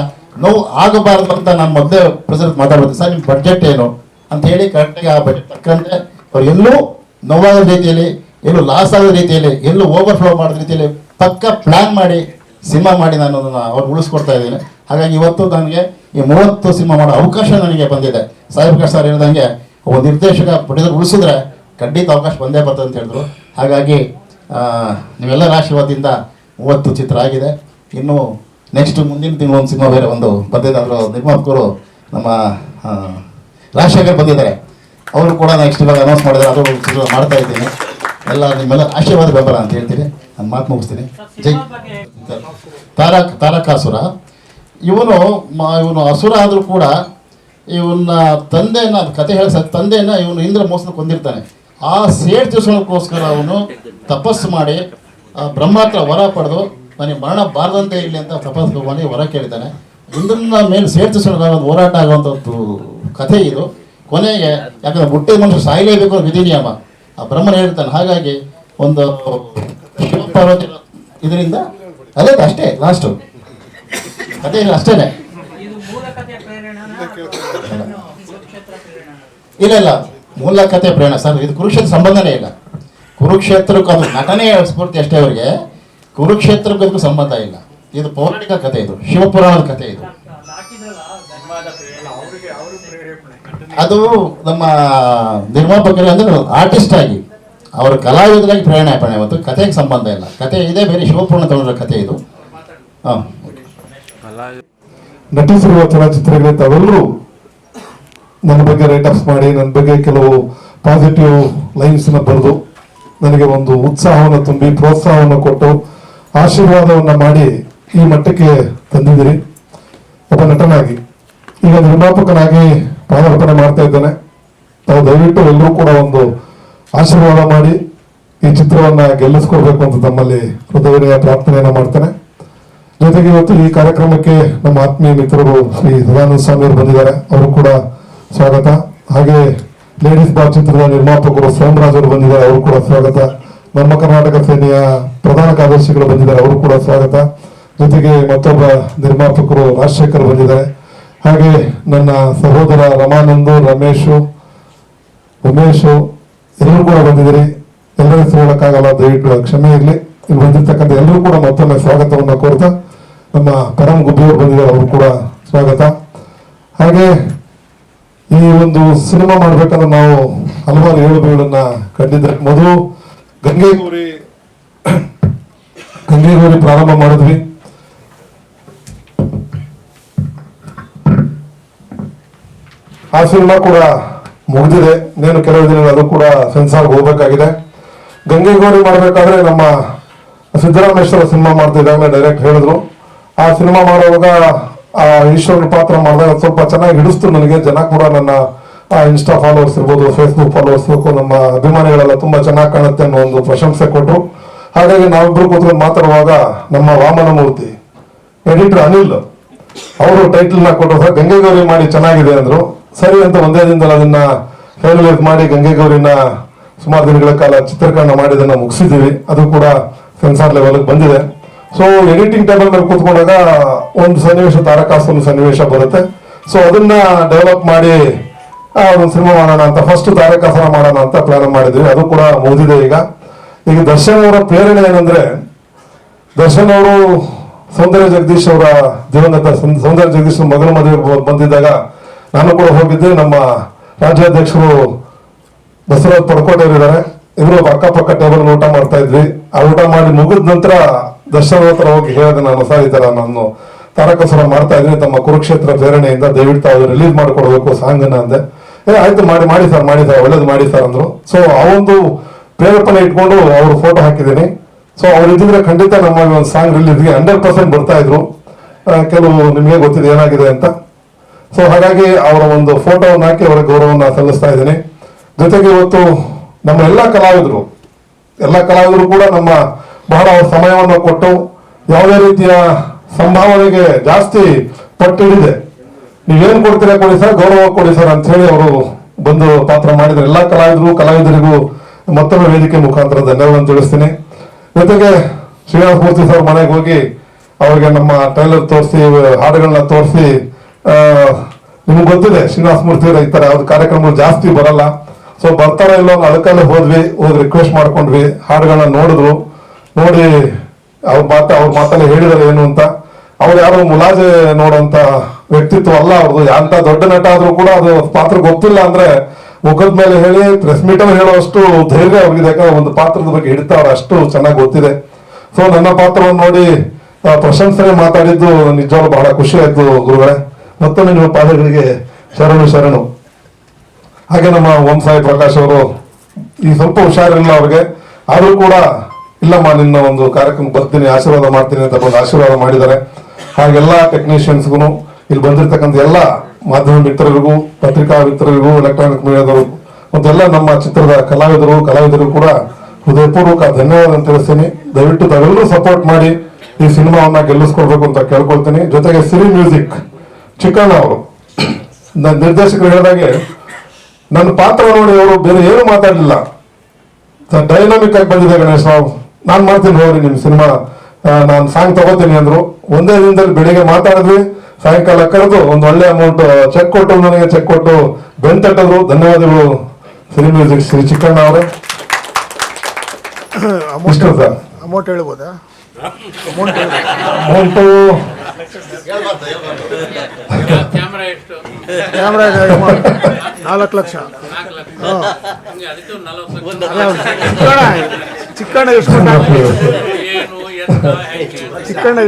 ನೋವು ಆಗಬಾರ್ದು ಅಂತ ನಾನು ಮೊದಲೇ ಪ್ರೆಸಿಡೆಂಟ್ ಮಾತಾಡ್ಬೋದು. ಸರ್ ನಿಮ್ಮ ಬಡ್ಜೆಟ್ ಏನು ಅಂತ ಹೇಳಿ ಕರೆಕ್ಟಾಗಿ ಆ ಬಡ್ಜೆಟ್ ತಕ್ಕಂತೆ ಅವ್ರು ಎಲ್ಲೂ ನೋವಾಗೋ ರೀತಿಯಲ್ಲಿ, ಎಲ್ಲೂ ಲಾಸ್ ಆಗೋ ರೀತಿಯಲ್ಲಿ, ಎಲ್ಲೂ ಓವರ್ಫ್ಲೋ ಮಾಡೋ ರೀತಿಯಲ್ಲಿ ಪಕ್ಕ ಪ್ಲ್ಯಾನ್ ಮಾಡಿ ಸಿನಿಮಾ ಮಾಡಿ ನಾನು ಅದನ್ನು ಅವ್ರು ಉಳಿಸ್ಕೊಡ್ತಾ ಇದ್ದೀನಿ. ಹಾಗಾಗಿ ಇವತ್ತು ನನಗೆ ಈ 30 ಸಿನಿಮಾ ಮಾಡೋ ಅವಕಾಶ ನನಗೆ ಬಂದಿದೆ. ಸಾಯಿಪ್ರಕಾಶ್ ಸರ್ ಹೇಳಿದಂಗೆ ಒಬ್ಬ ನಿರ್ದೇಶಕ ಪ್ರೊಡ್ಯೂಸರ್ ಉಳಿಸಿದ್ರೆ ಖಂಡಿತ ಅವಕಾಶ ಬಂದೇ ಬರ್ತದೆ ಅಂತ ಹೇಳಿದ್ರು. ಹಾಗಾಗಿ ನೀವೆಲ್ಲರ ಆಶೀರ್ವಾದದಿಂದ 30 ಚಿತ್ರ ಆಗಿದೆ. ಇನ್ನು ನೆಕ್ಸ್ಟ್ ಮುಂದಿನ ತಿಂಗಳು ಒಂದು ಸಿನಿಮಾ ಬೇರೆ ಒಂದು ಬಂದಿದೆ. ಅವರು ನಿರ್ಮಾಪಕರು ನಮ್ಮ ರಾಜಶೇಖರ್ ಬಂದಿದ್ದಾರೆ, ಅವರು ಕೂಡ ನೆಕ್ಸ್ಟ್ ಇವಾಗ ಅನೌನ್ಸ್ ಮಾಡಿದ್ದಾರೆ, ಅದು ಚಿತ್ರ ಮಾಡ್ತಾ ಇದ್ದೀನಿ. ಎಲ್ಲ ನಿಮ್ಮೆಲ್ಲ ಆಶೀರ್ವಾದ ಬೆಂಬಲ ಅಂತ ಹೇಳ್ತೀನಿ. ನಾನು ಮಾತು ಮುಗಿಸ್ತೀನಿ. ಜೈ ತಾರಕಾಸುರ. ಇವನು ಅಸುರ ಆದರೂ ಕೂಡ ಇವನ್ನ ತಂದೆಯನ್ನು ಕತೆ ಹೇಳ ತಂದೆಯನ್ನು ಇವನು ಇಂದ್ರ ಮೋಸನ ಕೊಂದಿರ್ತಾನೆ. ಆ ಸೇಡ್ ತೀರ್ಸೋಕ್ಕೋಸ್ಕರ ಅವನು ತಪಸ್ಸು ಮಾಡಿ ಬ್ರಹ್ಮ ಹತ್ರ ವರ ಪಡೆದು ನನಗೆ ಮರಣ ಬಾರದಂತೆ ಇಲ್ಲಿ ಅಂತ ತಪಸ್ಸು ಮಾಡಿ ವರ ಕೇಳಿದ್ದಾನೆ. ಇಂದ್ರನ ಮೇಲೆ ಸೇಡ್ ತೀರ್ಸೋಣ ಹೋರಾಟ ಆಗುವಂಥದ್ದು ಕಥೆ ಇದು. ಕೊನೆಗೆ ಯಾಕಂದ್ರೆ ಹುಟ್ಟಿದ ಮನುಷ್ಯ ಸಾಯಲೇಬೇಕು ಅನ್ನೋ ವಿಧಿ ನಿಯಮ ಆ ಬ್ರಹ್ಮನ ಹೇಳ್ತಾನೆ. ಹಾಗಾಗಿ ಒಂದು ಶಿವಪಾರ್ವತಿ ಇದರಿಂದ ಅದೇ ಅಷ್ಟೇ ಲಾಸ್ಟು ಕಥೆ ಅಷ್ಟೇನೆ. ಇಲ್ಲ ಮೂಲ ಕಥೆ ಪ್ರೇರಣ ಸರ್. ಇದು ಕುರುಕ್ಷೇತ್ರ ಸಂಬಂಧನೇ ಇಲ್ಲ. ಕುರುಕ್ಷೇತ್ರಕ್ಕೂ ಅದು ನಟನೆ ಸ್ಫೂರ್ತಿ ಅಷ್ಟೇ. ಅವರಿಗೆ ಕುರುಕ್ಷೇತ್ರಕ್ಕೂ ಅದಕ್ಕೂ ಸಂಬಂಧ ಇಲ್ಲ. ಇದು ಪೌರಾಣಿಕ ಕಥೆ, ಇದು ಶಿವಪುರಾಣದ ಕಥೆ. ಇದು ಅದು ನಮ್ಮ ನಿರ್ಮಾಪಕರು ಅಂದರೆ ಆರ್ಟಿಸ್ಟ್ ಆಗಿ ಅವರ ಕಲಾವಿದರಾಗಿ ಪ್ರೇರಣೆ ಮತ್ತು ಕಥೆಗೆ ಸಂಬಂಧ ಇಲ್ಲ. ಕಥೆ ಇದೆ ಬೇರೆ, ಶಿವಪುರಾಣ ತಗೊಂಡ್ರ ಕಥೆ ಇದು. ಹಾಂ, ನಟಿಸಿರುವ ಚಲನಚಿತ್ರಗಳಿಗೆ ತಾವೆಲ್ಲರೂ ನನ್ನ ಬಗ್ಗೆ ರೈಟಪ್ಸ್ ಮಾಡಿ, ನನ್ನ ಬಗ್ಗೆ ಕೆಲವು ಪಾಸಿಟಿವ್ ಲೈನ್ಸ್ನ ಬರೆದು ನನಗೆ ಒಂದು ಉತ್ಸಾಹವನ್ನು ತುಂಬಿ, ಪ್ರೋತ್ಸಾಹವನ್ನು ಕೊಟ್ಟು, ಆಶೀರ್ವಾದವನ್ನು ಮಾಡಿ ಈ ಮಟ್ಟಕ್ಕೆ ತಂದಿದ್ದೀರಿ. ಒಬ್ಬ ನಟನಾಗಿ ಈಗ ನಿರ್ಮಾಪಕನಾಗಿ ಪಾದಾರ್ಪಣೆ ಮಾಡ್ತಾ ಇದ್ದೇನೆ. ತಾವು ದಯವಿಟ್ಟು ಎಲ್ಲರೂ ಕೂಡ ಒಂದು ಆಶೀರ್ವಾದ ಮಾಡಿ ಈ ಚಿತ್ರವನ್ನು ಗೆಲ್ಲಿಸ್ಕೊಡ್ಬೇಕು ಅಂತ ತಮ್ಮಲ್ಲಿ ಹೃದಯ ಪ್ರಾರ್ಥನೆಯನ್ನು ಮಾಡ್ತೇನೆ. ಜೊತೆಗೆ ಇವತ್ತು ಈ ಕಾರ್ಯಕ್ರಮಕ್ಕೆ ನಮ್ಮ ಆತ್ಮೀಯ ಮಿತ್ರರು ಶ್ರೀ ಸದಾನಂದ ಸ್ವಾಮಿ ಅವರು ಬಂದಿದ್ದಾರೆ, ಅವರು ಕೂಡ ಸ್ವಾಗತ. ಹಾಗೆ ಲೇಡೀಸ್ ಬಾರ್ ಚಿತ್ರದ ನಿರ್ಮಾಪಕರು ಸೋಮರಾಜ್ ಅವರು ಬಂದಿದ್ದಾರೆ, ಅವರು ಕೂಡ ಸ್ವಾಗತ. ನಮ್ಮ ಕರ್ನಾಟಕ ಸೇನೆಯ ಪ್ರಧಾನ ಕಾರ್ಯದರ್ಶಿಗಳು ಬಂದಿದ್ದಾರೆ, ಅವರು ಕೂಡ ಸ್ವಾಗತ. ಜೊತೆಗೆ ಮತ್ತೊಬ್ಬ ನಿರ್ಮಾಪಕರು ರಾಜಶೇಖರ್ ಬಂದಿದ್ದಾರೆ. ಹಾಗೆ ನನ್ನ ಸಹೋದರ ರಮಾನಂದು, ರಮೇಶು, ಉಮೇಶು ಎಲ್ಲರೂ ಕೂಡ ಬಂದಿದ್ದೀರಿ. ಎಲ್ಲರ ಹೆಸರು ಹೇಳಕ್ಕಾಗಲ್ಲ, ದಯವಿಟ್ಟು ಕ್ಷಮೆ ಇರಲಿ. ಇಲ್ಲಿ ಬಂದಿರ್ತಕ್ಕಂಥ ಎಲ್ಲರೂ ಕೂಡ ಮತ್ತೊಮ್ಮೆ ಸ್ವಾಗತವನ್ನು ಕೋರ್ತಾ, ನಮ್ಮ ಪರಂ ಗುಬ್ಬಿಯವರು ಬಂದಿದ್ದಾರೆ, ಅವರು ಕೂಡ ಸ್ವಾಗತ. ಹಾಗೆ ಈ ಒಂದು ಸಿನಿಮಾ ಮಾಡ್ಬೇಕಂದ್ರೆ ನಾವು ಹಲವಾರು ಏಳುಬೀಳನ್ನ ಕಂಡಿದ್ರೆ, ಮೊದಲು ಗಂಗೆಗೌರಿ ಪ್ರಾರಂಭ ಮಾಡಿದ್ವಿ. ಆ ಸಿನಿಮಾ ಕೂಡ ಮುಗಿದಿದೆ. ಇನ್ನೇನು ಕೆಲವು ದಿನ ಅದು ಕೂಡ ಸೆನ್ಸಾರ್ಗೆ ಹೋಗ್ಬೇಕಾಗಿದೆ. ಗಂಗೆಗೌರಿ ಮಾಡಬೇಕಾದ್ರೆ ನಮ್ಮ ಸಿದ್ದರಾಮೇಶ್ವರ ಸಿನಿಮಾ ಮಾಡ್ತಿದ್ದಾಗಲೇ ಡೈರೆಕ್ಟ್ ಹೇಳಿದ್ರು. ಆ ಸಿನಿಮಾ ಮಾಡುವಾಗ ಆ ಈಶ್ವರನ ಪಾತ್ರ ಮಾಡಿದಾಗ ಸ್ವಲ್ಪ ಚೆನ್ನಾಗಿ ಹಿಡಿಸ್ತು ನನಗೆ. ಜನ ಕೂಡ ನನ್ನ ಇನ್ಸ್ಟಾ ಫಾಲೋವರ್ಸ್ ಇರ್ಬೋದು, ಫೇಸ್ಬುಕ್ ಫಾಲೋವರ್ಸ್ ಇರ್ಬೋದು, ನಮ್ಮ ಅಭಿಮಾನಿಗಳೆಲ್ಲ ತುಂಬಾ ಚೆನ್ನಾಗಿ ಕಾಣುತ್ತೆ ಅನ್ನೋ ಒಂದು ಪ್ರಶಂಸೆ ಕೊಟ್ಟರು. ಹಾಗಾಗಿ ನಾವಿಬ್ರು ಕೂತ್ಕೊಂಡು ಮಾತಾಡುವಾಗ ನಮ್ಮ ವಾಮನ ಮೂರ್ತಿ ಎಡಿಟರ್ ಅನಿಲ್ ಅವರು ಟೈಟಲ್ನ ಕೊಟ್ಟರು, ಸರ್ ಗಂಗೆಗೌರಿ ಮಾಡಿ ಚೆನ್ನಾಗಿದೆ ಅಂದ್ರು. ಸರಿ ಅಂತ ಒಂದೇ ದಿನದಲ್ಲಿ ಅದನ್ನ ಫೈನಲೈಸ್ ಮಾಡಿ ಗಂಗೆಗೌರಿನ ಸುಮಾರು ದಿನಗಳ ಕಾಲ ಚಿತ್ರೀಕರಣ ಮಾಡಿ ಅದನ್ನ ಮುಗಿಸಿದ್ದೀವಿ. ಅದು ಕೂಡ ಸೆನ್ಸಾರ್ ಲೆವೆಲ್ಗೆ ಬಂದಿದೆ. ಸೊ ಎಡಿಟಿಂಗ್ ಟೇಬಲ್ ಮೇಲೆ ಕೂತ್ಕೊಂಡಾಗ ಒಂದು ಸನ್ನಿವೇಶ, ತಾರಕಾಸುರನ ಸನ್ನಿವೇಶ ಬರುತ್ತೆ. ಸೊ ಅದನ್ನ ಡೆವಲಪ್ ಮಾಡಿ ಒಂದು ಸಿನಿಮಾ ಮಾಡೋಣ ಅಂತ ಫಸ್ಟ್ ತಾರಕಾಸುರ ಮಾಡೋಣ ಅಂತ ಪ್ಲಾನ್ ಮಾಡಿದ್ವಿ. ಅದು ಕೂಡ ಮುಗಿದಿದೆ. ಈಗ ದರ್ಶನ್ ಅವರ ಪ್ರೇರಣೆ ಏನಂದ್ರೆ, ದರ್ಶನ್ ಅವರು ಸೌಂದರ್ಯ ಜಗದೀಶ್ ಅವರ ದಿವಂಗತ ಸೌಂದರ್ಯ ಜಗದೀಶ್ ಮಗನ ಮದುವೆಗೆ ಬಂದಿದ್ದಾಗ ನಾನು ಕೂಡ ಹೋಗಿದ್ದೆ. ನಮ್ಮ ರಾಜ್ಯಾಧ್ಯಕ್ಷರು ಬಸವರಾಜ್ ಪಡ್ಕೋಟೆ ಅವರಿದ್ದಾರೆ. ಇವರು ಅಕ್ಕಪಕ್ಕ ಟೇಬಲ್ ಊಟ ಮಾಡ್ತಾ ಇದ್ವಿ. ಆ ಊಟ ಮಾಡಿ ಮುಗಿದ ನಂತರ ದರ್ಶನ್ ಹತ್ರ ಹೋಗಿ ಹೇಳಿದೆ, ನಾನು ಸರ್ ಈ ತರ ನಾನು ತಾರಕಾಸುರ ಮಾಡ್ತಾ ಇದ್ದೀನಿ, ತಮ್ಮ ಕುರುಕ್ಷೇತ್ರ ಪ್ರೇರಣೆಯಿಂದ ದಯವಿಟ್ಟು ತಾವು ರಿಲೀಸ್ ಮಾಡಿಕೊಡ್ಬೇಕು ಸಾಂಗನ್ನ ಅಂದೆ. ಆಯ್ತು ಮಾಡಿ ಸರ್ ಒಳ್ಳೇದು ಮಾಡಿ ಸರ್ ಅಂದ್ರು. ಸೊ ಆ ಒಂದು ಪ್ರೇರೇಪಣೆ ಇಟ್ಕೊಂಡು ಅವ್ರ ಫೋಟೋ ಹಾಕಿದ್ದೀನಿ. ಸೊ ಅವ್ರು ಇದ್ದಿದ್ರೆ ಖಂಡಿತ ನಮ್ಮ ಒಂದು ಸಾಂಗ್ ರಿಲೀಸ್ಗೆ 100% ಬರ್ತಾ ಇದ್ರು. ಕೆಲವು ನಿಮಗೆ ಗೊತ್ತಿದೆ ಏನಾಗಿದೆ ಅಂತ. ಸೊ ಹಾಗಾಗಿ ಅವರ ಒಂದು ಫೋಟೋವನ್ನು ಹಾಕಿ ಅವರ ಗೌರವವನ್ನು ಸಲ್ಲಿಸ್ತಾ ಇದ್ದೀನಿ. ಜೊತೆಗೆ ಇವತ್ತು ನಮ್ಮ ಎಲ್ಲ ಕಲಾವಿದರು ಕೂಡ ನಮ್ಮ ಬಹಳ ಸಮಯವನ್ನು ಕೊಟ್ಟು ಯಾವುದೇ ರೀತಿಯ ಸಂಭಾವನೆಗೆ ಜಾಸ್ತಿ ಪಟ್ಟಿಡಿದೆ. ನೀವೇನು ಕೊಡ್ತೀರಾ ಕೊಡಿ ಸರ್, ಗೌರವ ಕೊಡಿ ಸರ್ ಅಂತ ಹೇಳಿ ಅವರು ಬಂದು ಪಾತ್ರ ಮಾಡಿದ್ರು. ಎಲ್ಲ ಕಲಾವಿದರಿಗೂ ಮತ್ತೊಮ್ಮೆ ವೇದಿಕೆ ಮುಖಾಂತರ ಧನ್ಯವಾದ ತಿಳಿಸ್ತೀನಿ. ಜೊತೆಗೆ ಶ್ರೀನಿವಾಸ ಮೂರ್ತಿ ಸರ್ ಮನೆಗೆ ಹೋಗಿ ಅವರಿಗೆ ನಮ್ಮ ಟ್ರೈಲರ್ ತೋರಿಸಿ, ಹಾಡುಗಳನ್ನ ತೋರಿಸಿ, ನಿಮ್ಗೆ ಗೊತ್ತಿದೆ ಶ್ರೀನಿವಾಸ ಮೂರ್ತಿ ಅವರ ಈ ತರ ಯಾವ್ದು ಕಾರ್ಯಕ್ರಮಗಳು ಜಾಸ್ತಿ ಬರಲ್ಲ. ಸೊ ಬರ್ತಾರ ಇಲ್ಲ ಅದಕ್ಕಲ್ಲೇ ಹೋಗಿ ರಿಕ್ವೆಸ್ಟ್ ಮಾಡ್ಕೊಂಡ್ವಿ. ಹಾಡುಗಳನ್ನ ನೋಡಿ ಅವ್ರ ಮಾತಲ್ಲಿ ಹೇಳಿದಾರೆ ಏನು ಅಂತ. ಅವ್ರು ಯಾರು ಮುಲಾಜೆ ನೋಡುವಂತ ವ್ಯಕ್ತಿತ್ವ ಅಲ್ಲ ಅವ್ರದ್ದು. ಅಂತ ದೊಡ್ಡ ನಟ ಆದ್ರೂ ಕೂಡ ಅದು ಪಾತ್ರ ಗೊತ್ತಿಲ್ಲ ಅಂದ್ರೆ ಮುಖದ ಮೇಲೆ ಹೇಳಿ ಪ್ರೆಸ್ ಮೀಟ್ ಅಲ್ಲಿ ಹೇಳುವಷ್ಟು ಧೈರ್ಯ ಅವ್ರಿಗೆ, ಯಾಕಂದ್ರೆ ಒಂದು ಪಾತ್ರದ ಬಗ್ಗೆ ಹಿಡಿತಾವ್ರ ಅಷ್ಟು ಚೆನ್ನಾಗಿ ಗೊತ್ತಿದೆ. ಸೊ ನನ್ನ ಪಾತ್ರವನ್ನು ನೋಡಿ ಪ್ರಶಂಸನೆ ಮಾತಾಡಿದ್ದು ನಿಜವಾಗ್ಲೂ ಬಹಳ ಖುಷಿ ಆಯ್ತು ಗುರುಗಳೇ. ಮತ್ತೊಮ್ಮೆ ನಿಮ್ಮ ಪಾದಗಳಿಗೆ ಶರಣು. ಹಾಗೆ ನಮ್ಮ ಓಂ ಸಾಯಿ ಪ್ರಕಾಶ್ ಅವರು ಈ ಸ್ವಲ್ಪ ಹುಷಾರಿಲ್ಲ ಅವ್ರಿಗೆ, ಆದ್ರೂ ಕೂಡ ಇಲ್ಲಮ್ಮ ನಿನ್ನ ಒಂದು ಕಾರ್ಯಕ್ರಮ ಬರ್ತೀನಿ, ಆಶೀರ್ವಾದ ಮಾಡ್ತೀನಿ ಅಂತ ಬಂದು ಆಶೀರ್ವಾದ ಮಾಡಿದ್ದಾರೆ. ಹಾಗೆಲ್ಲ ಟೆಕ್ನಿಷಿಯನ್ಸ್ಗೂ, ಇಲ್ಲಿ ಬಂದಿರತಕ್ಕಂಥ ಎಲ್ಲ ಮಾಧ್ಯಮ ಮಿತ್ರರಿಗೂ, ಪತ್ರಿಕಾ ಮಿತ್ರರಿಗೂ, ಎಲೆಕ್ಟ್ರಾನಿಕ್ ಮೀಡಿಯಾದವರು ಮತ್ತೆಲ್ಲ ನಮ್ಮ ಚಿತ್ರದ ಕಲಾವಿದರು ಕೂಡ ಹೃದಯಪೂರ್ವಕ ಧನ್ಯವಾದ ತಿಳಿಸ್ತೀನಿ. ದಯವಿಟ್ಟು ತಾವೆಲ್ಲರೂ ಸಪೋರ್ಟ್ ಮಾಡಿ ಈ ಸಿನಿಮಾವನ್ನ ಗೆಲ್ಲಿಸ್ಕೊಡ್ಬೇಕು ಅಂತ ಕೇಳ್ಕೊಳ್ತೀನಿ. ಜೊತೆಗೆ ಸಿರಿ ಮ್ಯೂಸಿಕ್ ಚಿಕ್ಕಣ್ಣ ಅವರು ನಿರ್ದೇಶಕರು ಹೇಳಿದಾಗೆ ನನ್ನ ಪಾತ್ರ ನೋಡಿ ಅವರು ಬೇರೆ ಏನು ಮಾತಾಡಲಿಲ್ಲ, ಡೈನಾಮಿಕ್ ಆಗಿ ಬಂದಿದೆ. ಗಣೇಶ್ ರಾವ್ ನಾನ್ ಮಾಡ್ತೀನಿ ಹೋಗ್ರಿ ನಿಮ್ ಸಿನಿಮಾ, ನಾನು ಸಾಂಗ್ ತಗೋತೀನಿ ಅಂದ್ರು. ಒಂದೇ ದಿನದಲ್ಲಿ ಬೆಳಿಗ್ಗೆ ಮಾತಾಡಿದ್ವಿ, ಸಾಯಂಕಾಲ ಕರೆದು ಒಂದು ಒಳ್ಳೆ ಅಮೌಂಟ್ ಚೆಕ್ ಕೊಟ್ಟು ಬೆಂತಟ್ಟದ್ರು. ಧನ್ಯವಾದಗಳು ಸಿರಿ ಮ್ಯೂಸಿಕ್ ಶ್ರೀ ಚಿಕ್ಕಣ್ಣ ಅವರೇ. ಅಮೌಂಟ್ ಹೇಳ್ಬೋದಾ? Amount camera 4 lakh. ಚಿಕ್ಕಣ್ಣ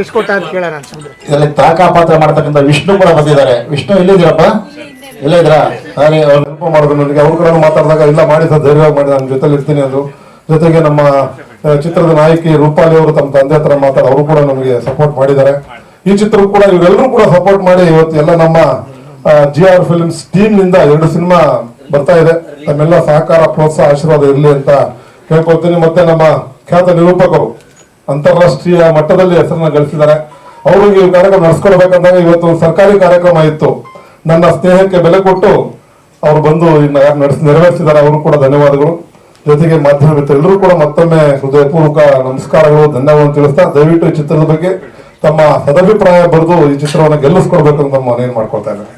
ಇಸ್ಕೊಟ್ಟ ಅಂತ ಕೇಳೋಣ. ಇದರಲ್ಲಿ ತಾಕ ಪಾತ್ರ ಮಾಡ್ತಕ್ಕಂಥ ವಿಷ್ಣು ಕೂಡ ಬಂದಿದ್ದಾರೆ. ವಿಷ್ಣು ಎಲ್ಲಿದ್ದೀರಪ್ಪ? ಎಲ್ಲ ಇದ್ರ ಹೆಲ್ಪ್ ಮಾಡೋದು ನನಗೆ. ಅವ್ರ ಕೂಡ ಮಾತಾಡಿದಾಗ ಇಲ್ಲ ಮಾಡಿ ಸರ್, ಧೈರ್ಯವಾಗಿ ಮಾಡಿ ನಾನು ಜೊತೆಲಿ ಇರ್ತೀನಿ ಅಂದ್ರು. ಜೊತೆಗೆ ನಮ್ಮ ಚಿತ್ರದ ನಾಯಕಿ ರೂಪಾಲಿ ಅವರು ತಮ್ಮ ತಂದೆ ಹತ್ರ ಮಾತಾಡಿ ಅವರು ಕೂಡ ನಮಗೆ ಸಪೋರ್ಟ್ ಮಾಡಿದ್ದಾರೆ. ಈ ಚಿತ್ರಕ್ಕೂ ಕೂಡ ಇವರೆಲ್ಲರೂ ಕೂಡ ಸಪೋರ್ಟ್ ಮಾಡಿ ಇವತ್ತು ಎಲ್ಲ ನಮ್ಮ GR ಫಿಲ್ಮ್ಸ್ ಟೀಮ್ ನಿಂದ 2 ಸಿನಿಮಾ ಬರ್ತಾ ಇದೆ. ತಮ್ಮೆಲ್ಲ ಸಹಕಾರ, ಪ್ರೋತ್ಸಾಹ, ಆಶೀರ್ವಾದ ಇರಲಿ ಅಂತ ಕೇಳ್ಕೊಳ್ತೀನಿ. ಮತ್ತೆ ನಮ್ಮ ಖ್ಯಾತ ನಿರೂಪಕರು ಅಂತಾರಾಷ್ಟ್ರೀಯ ಮಟ್ಟದಲ್ಲಿ ಹೆಸರನ್ನ ಗಳಿಸಿದ್ದಾರೆ. ಅವ್ರಿಗೆ ಈ ಕಾರ್ಯಕ್ರಮ ನಡೆಸ್ಕೊಡ್ಬೇಕಂದಾಗ ಇವತ್ತು ಒಂದು ಸರ್ಕಾರಿ ಕಾರ್ಯಕ್ರಮ ಇತ್ತು. ನನ್ನ ಸ್ನೇಹಕ್ಕೆ ಬೆಲೆ ಕೊಟ್ಟು ಅವ್ರು ಬಂದು ನೆರವೇರಿಸಿದ್ದಾರೆ. ಅವರು ಕೂಡ ಧನ್ಯವಾದಗಳು. ಜೊತೆಗೆ ಮಾಧ್ಯಮ ಮಿತ್ರರೆಲ್ಲರೂ ಕೂಡ ಮತ್ತೊಮ್ಮೆ ಹೃದಯಪೂರ್ವಕ ನಮಸ್ಕಾರಗಳು, ಧನ್ಯವಾದ ತಿಳಿಸ್ತಾ ದಯವಿಟ್ಟು ಈ ಚಿತ್ರದ ಬಗ್ಗೆ ತಮ್ಮ ಸದಭಿಪ್ರಾಯ ಬರೆದು ಈ ಚಿತ್ರವನ್ನು ಗೆಲ್ಲಿಸ್ಕೊಡ್ಬೇಕು ಅಂತ ಮನವಿ ಮಾಡ್ಕೊಳ್ತಾ ಇದ್ದಾರೆ.